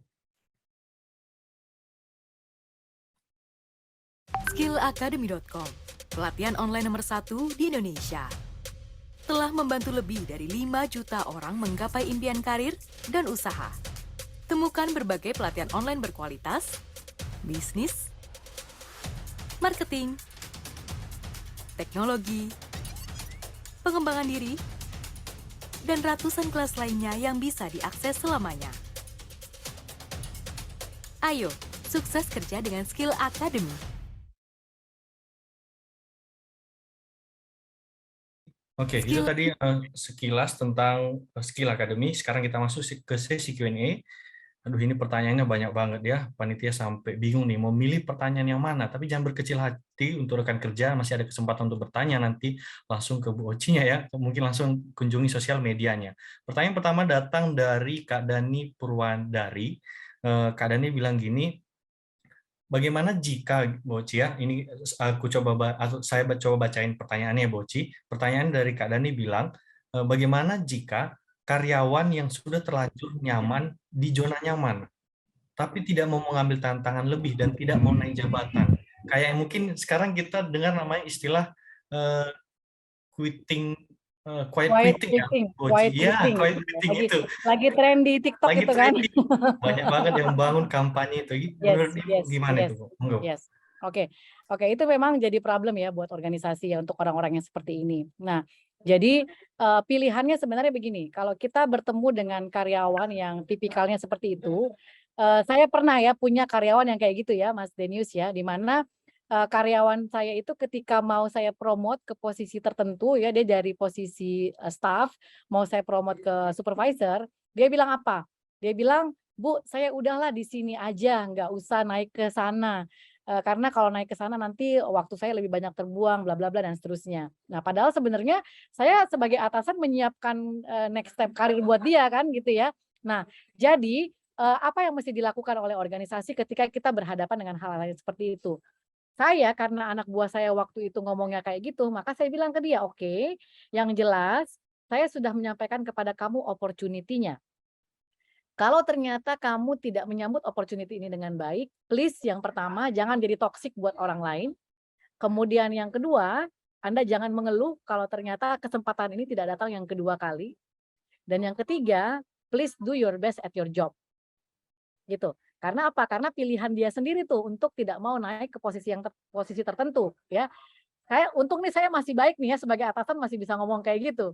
skillacademy.com, pelatihan online nomor 1 di Indonesia. Telah membantu lebih dari 5 juta orang menggapai impian karir dan usaha. Temukan berbagai pelatihan online berkualitas, bisnis, marketing, teknologi, pengembangan diri, dan ratusan kelas lainnya yang bisa diakses selamanya. Ayo, sukses kerja dengan Skill Academy. Oke, itu tadi sekilas tentang Skill Academy. Sekarang kita masuk ke sesi Q&A. Aduh, ini pertanyaannya banyak banget ya. Panitia sampai bingung nih, mau milih pertanyaan yang mana. Tapi jangan berkecil hati untuk rekan kerja, masih ada kesempatan untuk bertanya nanti langsung ke Bu Oci-nya ya. Mungkin langsung kunjungi sosial medianya. Pertanyaan pertama datang dari Kak Dani Purwandari. Kak Dani bilang gini, bagaimana jika, Boci ya, ini saya coba bacain pertanyaannya, Boci. Pertanyaan dari Kak Dani bilang, bagaimana jika karyawan yang sudah terlanjur nyaman di zona nyaman, tapi tidak mau mengambil tantangan lebih dan tidak mau naik jabatan? Kayak mungkin sekarang kita dengar namanya istilah quitting, quiet quitting ya, Boci. Ya, quiet quitting itu. Lagi tren di TikTok Lagi itu kan. trending. Banyak banget yang bangun kampanye itu. Menurut Ibu gimana itu, Bu? Monggo. Yes. Oke, itu memang jadi problem ya buat organisasi ya untuk orang-orang yang seperti ini. Nah, jadi pilihannya sebenarnya begini, kalau kita bertemu dengan karyawan yang tipikalnya seperti itu, saya pernah ya punya karyawan yang kayak gitu ya, Mas Denius ya, di mana karyawan saya itu ketika mau saya promote ke posisi tertentu ya, dia dari posisi staff, mau saya promote ke supervisor, dia bilang apa? Dia bilang, Bu, saya udahlah di sini aja, nggak usah naik ke sana. Karena kalau naik ke sana nanti waktu saya lebih banyak terbuang, bla bla bla dan seterusnya. Nah, padahal sebenarnya saya sebagai atasan menyiapkan next step karir buat dia kan gitu ya. Nah, jadi apa yang mesti dilakukan oleh organisasi ketika kita berhadapan dengan hal-hal seperti itu? Saya karena anak buah saya waktu itu ngomongnya kayak gitu, maka saya bilang ke dia, oke, yang jelas saya sudah menyampaikan kepada kamu opportunity-nya. Kalau ternyata kamu tidak menyambut opportunity ini dengan baik, please yang pertama jangan jadi toksik buat orang lain. Kemudian yang kedua, Anda jangan mengeluh kalau ternyata kesempatan ini tidak datang yang kedua kali. Dan yang ketiga, please do your best at your job. Gitu. Karena apa? Karena pilihan dia sendiri tuh untuk tidak mau naik ke posisi tertentu ya. Untung nih saya masih baik nih ya sebagai atasan masih bisa ngomong kayak gitu.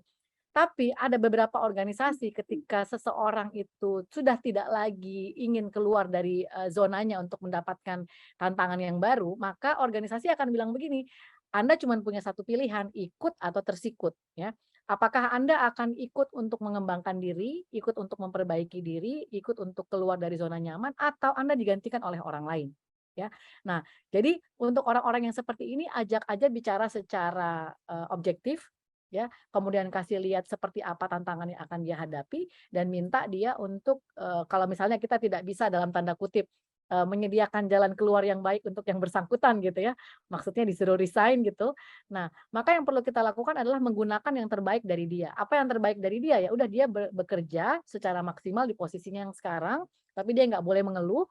Tapi ada beberapa organisasi ketika seseorang itu sudah tidak lagi ingin keluar dari zonanya untuk mendapatkan tantangan yang baru, maka organisasi akan bilang begini, Anda cuma punya satu pilihan, ikut atau tersikut. Ya. Apakah Anda akan ikut untuk mengembangkan diri, ikut untuk memperbaiki diri, ikut untuk keluar dari zona nyaman, atau Anda digantikan oleh orang lain. Ya. Nah, jadi untuk orang-orang yang seperti ini, ajak aja bicara secara objektif, ya, kemudian kasih lihat seperti apa tantangan yang akan dia hadapi dan minta dia untuk kalau misalnya kita tidak bisa dalam tanda kutip menyediakan jalan keluar yang baik untuk yang bersangkutan gitu ya, maksudnya disuruh resign gitu. Nah, maka yang perlu kita lakukan adalah menggunakan yang terbaik dari dia. Apa yang terbaik dari dia? Ya udah dia bekerja secara maksimal di posisinya yang sekarang, tapi dia nggak boleh mengeluh,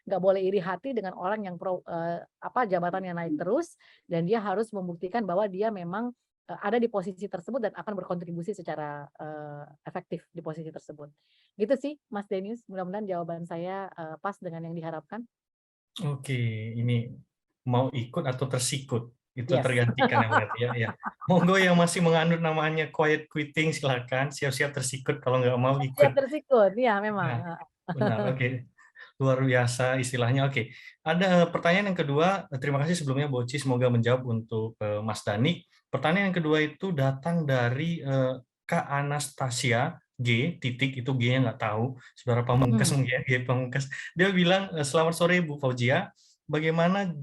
nggak boleh iri hati dengan orang yang jabatannya naik terus, dan dia harus membuktikan bahwa dia memang ada di posisi tersebut dan akan berkontribusi secara efektif di posisi tersebut. Gitu sih, Mas Denius. Mudah-mudahan jawaban saya pas dengan yang diharapkan. Oke, ini mau ikut atau tersikut itu Yes. tergantikan ya berarti ya. Ya. Monggo yang masih menganut namanya quiet quitting silakan siap-siap tersikut kalau nggak mau ikut. Siap tersikut, ya memang. Nah, benar, oke. Luar biasa istilahnya. Oke, ada pertanyaan yang kedua. Terima kasih sebelumnya Boci, semoga menjawab untuk Mas Dani. Pertanyaan yang kedua itu datang dari Kak Anastasia G, titik itu G-nya nggak tahu, saudara Pamungkas mungkin ya, G Pamungkas. Dia bilang, selamat sore Bu Fauzia, bagaimana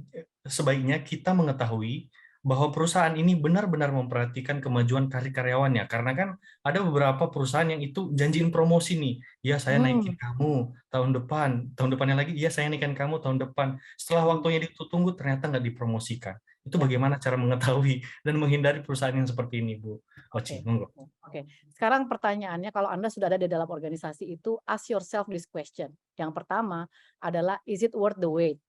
sebaiknya kita mengetahui bahwa perusahaan ini benar-benar memperhatikan kemajuan karir karyawannya. Karena kan ada beberapa perusahaan yang itu janjiin promosi nih. Ya, saya naikin kamu tahun depannya lagi, ya saya naikin kamu tahun depan. Setelah waktunya ditunggu, ternyata nggak dipromosikan. Itu Ya. bagaimana cara mengetahui dan menghindari perusahaan yang seperti ini, Bu Oke, Oci? Monggo. oke. Sekarang pertanyaannya, kalau Anda sudah ada di dalam organisasi itu, ask yourself this question. Yang pertama adalah, is it worth the wait?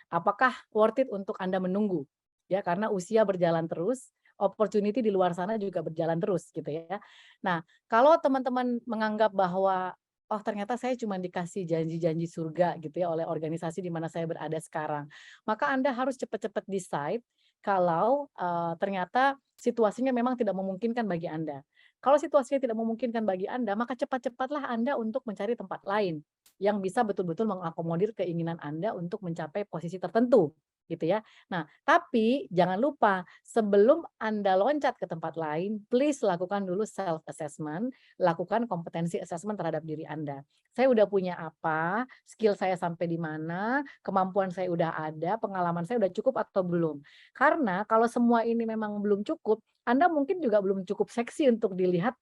Apakah worth it untuk Anda menunggu? Ya, karena usia berjalan terus, opportunity di luar sana juga berjalan terus gitu ya. Nah, kalau teman-teman menganggap bahwa oh ternyata saya cuma dikasih janji-janji surga gitu ya oleh organisasi di mana saya berada sekarang, maka Anda harus cepat-cepat decide kalau ternyata situasinya memang tidak memungkinkan bagi Anda. Kalau situasinya tidak memungkinkan bagi Anda, maka cepat-cepatlah Anda untuk mencari tempat lain yang bisa betul-betul mengakomodir keinginan Anda untuk mencapai posisi tertentu, gitu ya. Nah, tapi jangan lupa sebelum Anda loncat ke tempat lain, please lakukan dulu self assessment, lakukan kompetensi assessment terhadap diri Anda. Saya udah punya apa, skill saya sampai di mana, kemampuan saya udah ada, pengalaman saya udah cukup atau belum. Karena kalau semua ini memang belum cukup, Anda mungkin juga belum cukup seksi untuk dilihat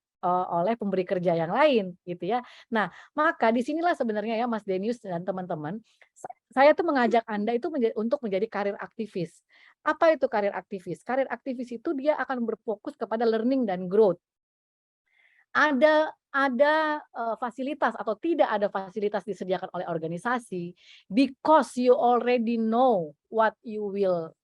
oleh pemberi kerja yang lain, gitu ya. Nah, maka disinilah sebenarnya ya Mas Denius dan teman-teman, saya tuh mengajak Anda itu untuk menjadi karir aktivis. Apa itu karir aktivis? Karir aktivis itu dia akan berfokus kepada learning dan growth. Ada fasilitas atau tidak ada fasilitas disediakan oleh organisasi, because you already know what you will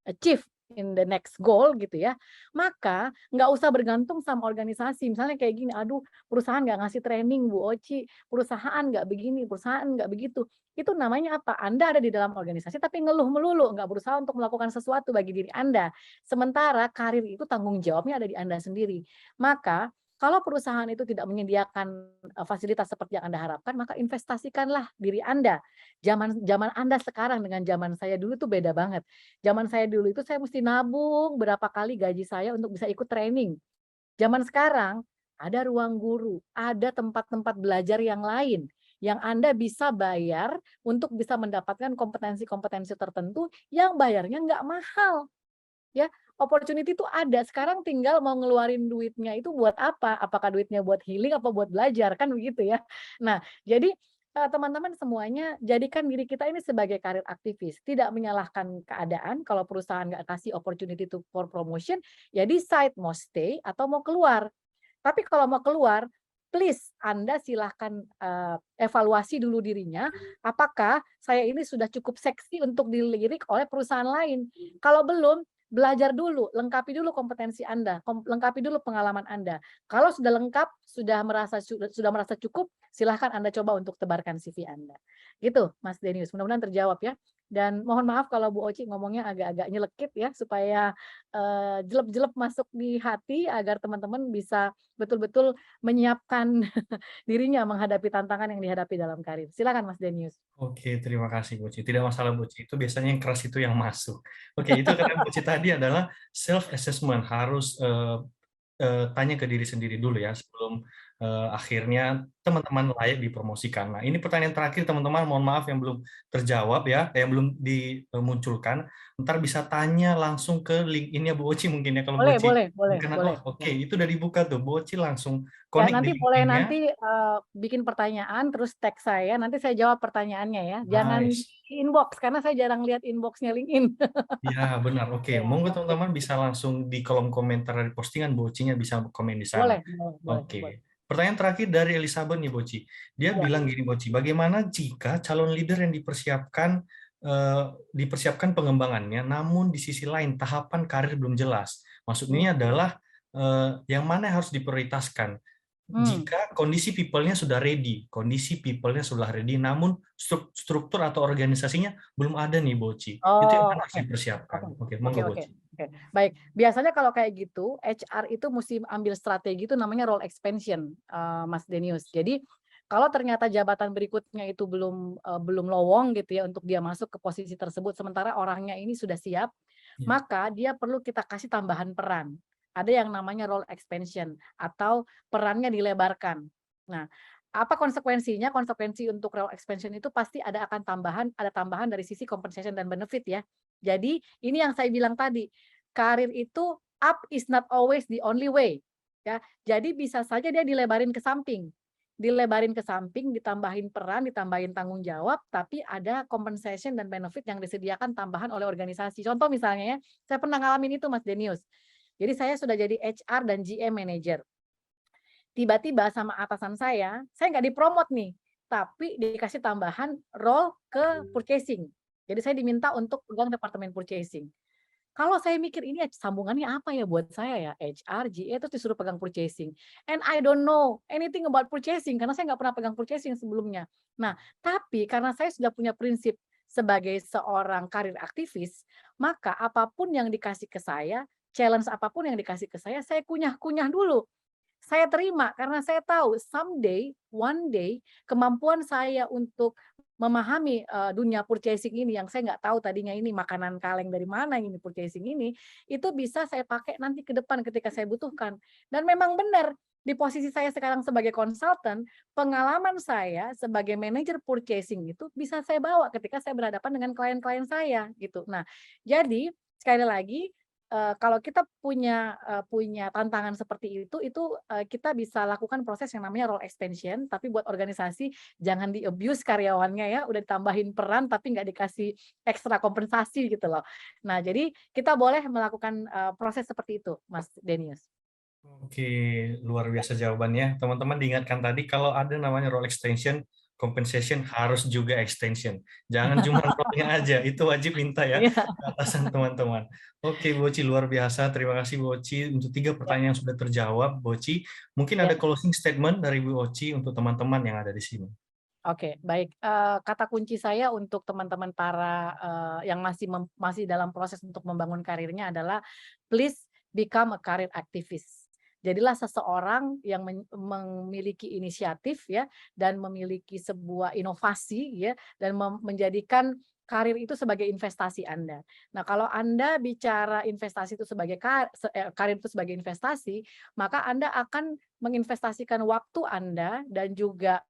achieve in the next goal gitu ya, maka nggak usah bergantung sama organisasi. Misalnya kayak gini, aduh perusahaan nggak ngasih training Bu Oci, perusahaan nggak begini, perusahaan nggak begitu. Itu namanya apa? Anda ada di dalam organisasi tapi ngeluh melulu, nggak berusaha untuk melakukan sesuatu bagi diri Anda. Sementara karir itu tanggung jawabnya ada di Anda sendiri. Maka kalau perusahaan itu tidak menyediakan fasilitas seperti yang Anda harapkan, maka investasikanlah diri Anda. Zaman Anda sekarang dengan zaman saya dulu itu beda banget. Zaman saya dulu itu saya mesti nabung berapa kali gaji saya untuk bisa ikut training. Zaman sekarang ada ruang guru, ada tempat-tempat belajar yang lain yang Anda bisa bayar untuk bisa mendapatkan kompetensi-kompetensi tertentu yang bayarnya nggak mahal. Ya, opportunity itu ada. Sekarang tinggal mau ngeluarin duitnya itu buat apa? Apakah duitnya buat healing apa buat belajar, kan begitu ya. Nah, jadi teman-teman semuanya jadikan diri kita ini sebagai karir aktivis. Tidak menyalahkan keadaan, kalau perusahaan nggak kasih opportunity for promotion, ya decide mau stay atau mau keluar. Tapi kalau mau keluar, please Anda silahkan evaluasi dulu dirinya, apakah saya ini sudah cukup seksi untuk dilirik oleh perusahaan lain. Kalau belum, belajar dulu, lengkapi dulu kompetensi Anda, lengkapi dulu pengalaman Anda. Kalau sudah lengkap, sudah merasa cukup, silahkan Anda coba untuk tebarkan CV Anda. Gitu, Mas Denius. Mudah-mudahan terjawab ya. Dan mohon maaf kalau Bu Oci ngomongnya agak-agak nyelekit ya, supaya jelep-jelep masuk di hati agar teman-teman bisa betul-betul menyiapkan dirinya menghadapi tantangan yang dihadapi dalam karir. Silakan Mas Denius. Oke, terima kasih Bu Ci. Tidak masalah Bu Ci, itu biasanya yang keras itu yang masuk. Oke, itu kata Bu Ci tadi adalah self-assessment, harus tanya ke diri sendiri dulu ya sebelum akhirnya teman-teman layak dipromosikan. Nah, ini pertanyaan terakhir teman-teman, mohon maaf yang belum terjawab ya, yang belum dimunculkan. Ntar bisa tanya langsung ke LinkedIn-nya Bu Oci mungkin ya, kalau Bu Oci. Boleh. Oh, oke, itu udah dibuka tuh. Bu Oci langsung Ya, connect nanti di boleh LinkedIn-nya. nanti bikin pertanyaan terus tag saya, nanti saya jawab pertanyaannya ya. Jangan Nice. di inbox karena saya jarang lihat inboxnya LinkedIn. Ya, benar. Oke, Ya, monggo teman-teman bisa langsung di kolom komentar dari postingan Bu Oci-nya bisa komen di sana. boleh. Oke. Pertanyaan terakhir dari Elizabeth nih, Boci. Dia Ya. bilang gini, Boci, bagaimana jika calon leader yang dipersiapkan pengembangannya, namun di sisi lain tahapan karir belum jelas. Maksudnya adalah yang mana yang harus diprioritaskan. Jika kondisi people-nya sudah ready, namun struktur atau organisasinya belum ada nih, Boci. Itu yang mana harus dipersiapkan. Oke, monggo, Boci. Oke, baik. Biasanya kalau kayak gitu, HR itu mesti ambil strategi itu namanya role expansion, Mas Denius. Jadi kalau ternyata jabatan berikutnya itu belum lowong gitu ya untuk dia masuk ke posisi tersebut, sementara orangnya ini sudah siap, maka dia perlu kita kasih tambahan peran. Ada yang namanya role expansion atau perannya dilebarkan. Nah, apa konsekuensinya? Konsekuensi untuk role expansion itu pasti ada tambahan dari sisi compensation dan benefit ya. Jadi ini yang saya bilang tadi, karir itu up is not always the only way. Ya, jadi bisa saja dia dilebarin ke samping. Dilebarin ke samping, ditambahin peran, ditambahin tanggung jawab, tapi ada compensation dan benefit yang disediakan tambahan oleh organisasi. Contoh misalnya ya, saya pernah ngalamin itu Mas Denius. Jadi saya sudah jadi HR dan GM manager. Tiba-tiba sama atasan saya nggak dipromot nih, tapi dikasih tambahan role ke purchasing. Jadi saya diminta untuk pegang departemen purchasing. Kalau saya mikir ini sambungannya apa ya buat saya ya, HR, GA terus disuruh pegang purchasing. And I don't know anything about purchasing karena saya nggak pernah pegang purchasing sebelumnya. Nah, tapi karena saya sudah punya prinsip sebagai seorang karir aktivis, maka apapun yang dikasih ke saya, challenge apapun yang dikasih ke saya kunyah-kunyah dulu. Saya terima karena saya tahu someday, one day, kemampuan saya untuk memahami dunia purchasing ini yang saya nggak tahu tadinya ini makanan kaleng dari mana ini purchasing ini, itu bisa saya pakai nanti ke depan ketika saya butuhkan. Dan memang benar, di posisi saya sekarang sebagai konsultan, pengalaman saya sebagai manajer purchasing itu bisa saya bawa ketika saya berhadapan dengan klien-klien saya gitu. Nah, jadi sekali lagi kalau kita punya tantangan seperti itu kita bisa lakukan proses yang namanya role extension, tapi buat organisasi jangan di-abuse karyawannya ya, udah ditambahin peran tapi nggak dikasih ekstra kompensasi gitu loh. Nah, jadi kita boleh melakukan proses seperti itu, Mas Denius. Oke, luar biasa jawabannya. Teman-teman diingatkan tadi kalau ada namanya role extension, compensation harus juga extension. Jangan cuma role-nya aja, itu wajib minta ya Iya. ke atasan teman-teman. Oke, Bu Oci, luar biasa. Terima kasih Bu Oci untuk 3 pertanyaan yang sudah terjawab, Bu Oci. Mungkin ada closing statement dari Bu Oci untuk teman-teman yang ada di sini. Oke, baik. Kata kunci saya untuk teman-teman para yang masih dalam proses untuk membangun karirnya adalah please become a career activist. Jadilah seseorang yang memiliki inisiatif ya dan memiliki sebuah inovasi ya dan menjadikan karir itu sebagai investasi Anda. Nah, kalau Anda bicara investasi itu sebagai karir itu sebagai investasi, maka Anda akan menginvestasikan waktu Anda dan juga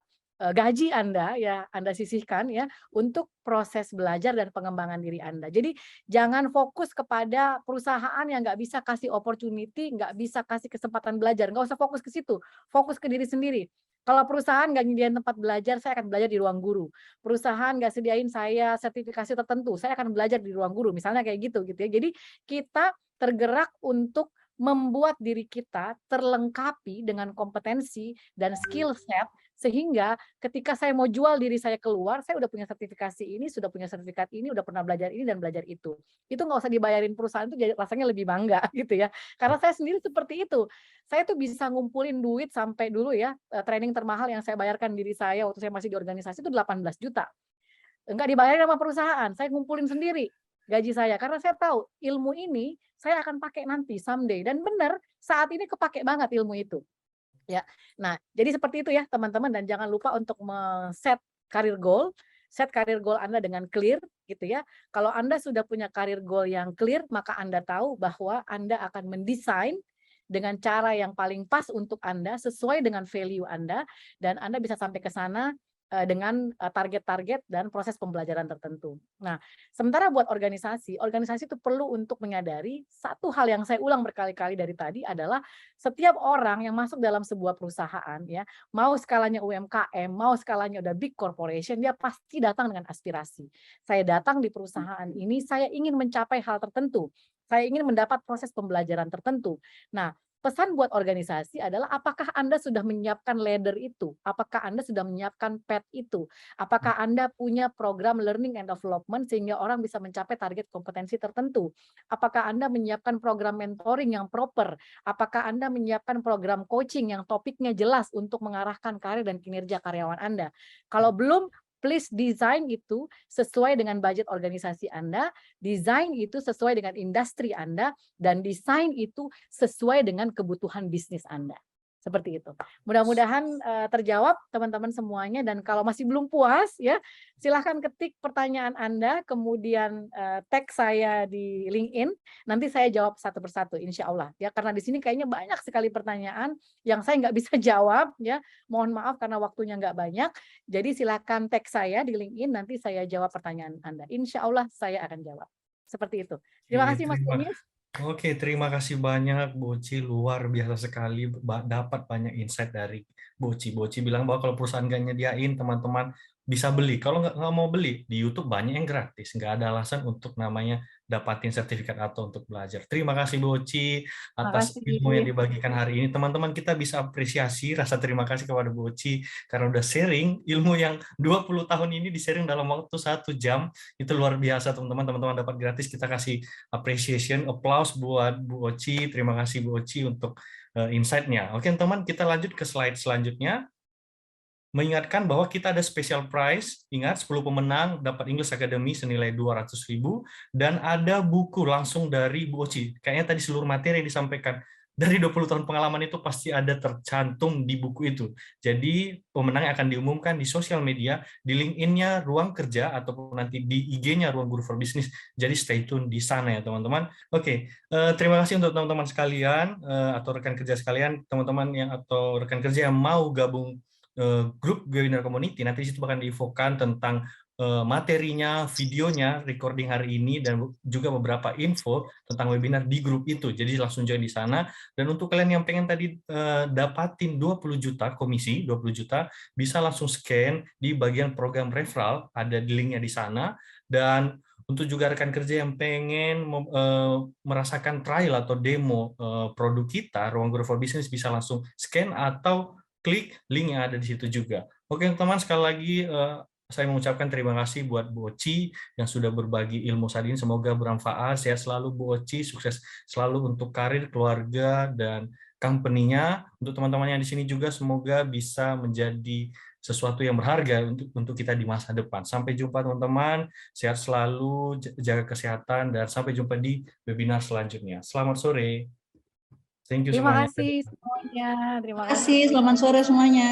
gaji Anda ya Anda sisihkan ya untuk proses belajar dan pengembangan diri Anda. Jadi jangan fokus kepada perusahaan yang nggak bisa kasih opportunity, nggak bisa kasih kesempatan belajar, nggak usah fokus ke situ, fokus ke diri sendiri. Kalau perusahaan nggak nyediain tempat belajar, saya akan belajar di ruang guru. Perusahaan nggak sediain saya sertifikasi tertentu, saya akan belajar di ruang guru. Misalnya kayak gitu ya. Jadi kita tergerak untuk membuat diri kita terlengkapi dengan kompetensi dan skill set sehingga ketika saya mau jual diri saya keluar, saya udah punya sertifikasi ini, sudah punya sertifikat ini, udah pernah belajar ini dan belajar itu. Itu nggak usah dibayarin perusahaan itu rasanya lebih bangga gitu ya. Karena saya sendiri seperti itu. Saya tuh bisa ngumpulin duit sampai dulu ya, training termahal yang saya bayarkan diri saya waktu saya masih di organisasi itu 18 juta. Enggak dibayarin sama perusahaan, saya ngumpulin sendiri gaji saya karena saya tahu ilmu ini saya akan pakai nanti someday dan benar saat ini kepake banget ilmu itu. Ya. Nah, jadi seperti itu ya teman-teman dan jangan lupa untuk set career goal. Set career goal Anda dengan clear gitu ya. Kalau Anda sudah punya career goal yang clear, maka Anda tahu bahwa Anda akan mendesain dengan cara yang paling pas untuk Anda sesuai dengan value Anda dan Anda bisa sampai ke sana dengan target-target dan proses pembelajaran tertentu. Nah, sementara buat organisasi itu perlu untuk menyadari satu hal yang saya ulang berkali-kali dari tadi adalah setiap orang yang masuk dalam sebuah perusahaan ya, mau skalanya UMKM, mau skalanya udah big corporation, dia pasti datang dengan aspirasi. Saya datang di perusahaan ini, saya ingin mencapai hal tertentu. Saya ingin mendapat proses pembelajaran tertentu. Nah, pesan buat organisasi adalah apakah Anda sudah menyiapkan ladder itu? Apakah Anda sudah menyiapkan path itu? Apakah Anda punya program learning and development sehingga orang bisa mencapai target kompetensi tertentu? Apakah Anda menyiapkan program mentoring yang proper? Apakah Anda menyiapkan program coaching yang topiknya jelas untuk mengarahkan karir dan kinerja karyawan Anda? Kalau belum, please desain itu sesuai dengan budget organisasi Anda, desain itu sesuai dengan industri Anda, dan desain itu sesuai dengan kebutuhan bisnis Anda. Seperti itu. Mudah-mudahan terjawab teman-teman semuanya dan kalau masih belum puas ya silahkan ketik pertanyaan Anda kemudian tag saya di LinkedIn nanti saya jawab satu persatu insya Allah ya karena di sini kayaknya banyak sekali pertanyaan yang saya nggak bisa jawab ya mohon maaf karena waktunya nggak banyak jadi silahkan tag saya di LinkedIn nanti saya jawab pertanyaan Anda insya Allah saya akan jawab seperti itu. Terima kasih Mas Denius. Oke, terima kasih banyak Bu Oci, luar biasa sekali dapat banyak insight dari Bu Oci. Bu Oci bilang bahwa kalau perusahaan nggak nyediain, teman-teman bisa beli. Kalau nggak mau beli, di YouTube banyak yang gratis. Nggak ada alasan untuk namanya dapatin sertifikat atau untuk belajar. Terima kasih Bu Oci atas ilmu yang Makasih. dibagikan hari ini. Teman-teman kita bisa apresiasi rasa terima kasih kepada Bu Oci karena udah sharing ilmu yang 20 tahun ini di-sharing dalam waktu 1 jam. Itu luar biasa teman-teman. Teman-teman dapat gratis, kita kasih appreciation, applause buat Bu Oci. Terima kasih Bu Oci untuk insight-nya. Oke teman-teman, kita lanjut ke slide selanjutnya. Mengingatkan bahwa kita ada special prize, ingat 10 pemenang dapat English Academy senilai 200.000 dan ada buku langsung dari Bu Oci. Kayaknya tadi seluruh materi yang disampaikan dari 20 tahun pengalaman itu pasti ada tercantum di buku itu. Jadi pemenang akan diumumkan di sosial media, di LinkedIn-nya Ruang Kerja ataupun nanti di IG-nya Ruang Guru for Business. Jadi stay tune di sana ya teman-teman. Oke, terima kasih untuk teman-teman sekalian atau rekan kerja sekalian, teman-teman yang atau rekan kerja yang mau gabung grup webinar community, nanti di situ akan diinfokan tentang materinya, videonya, recording hari ini, dan juga beberapa info tentang webinar di grup itu. Jadi langsung join di sana. Dan untuk kalian yang pengen tadi dapatin 20 juta komisi, 20 juta, bisa langsung scan di bagian program referral, ada di linknya di sana. Dan untuk juga rekan kerja yang pengen merasakan trial atau demo produk kita, Ruang Guru for Business, bisa langsung scan atau klik link yang ada di situ juga. Oke teman-teman, sekali lagi saya mengucapkan terima kasih buat Bu Oci yang sudah berbagi ilmu saat ini. Semoga bermanfaat. Sehat selalu Bu Oci, sukses selalu untuk karir, keluarga, dan company-nya. Untuk teman-teman yang di sini juga semoga bisa menjadi sesuatu yang berharga untuk kita di masa depan. Sampai jumpa teman-teman, sehat selalu, jaga kesehatan, dan sampai jumpa di webinar selanjutnya. Selamat sore. Thank you Terima semuanya. kasih semuanya. Terima Terima kasih, selamat sore semuanya.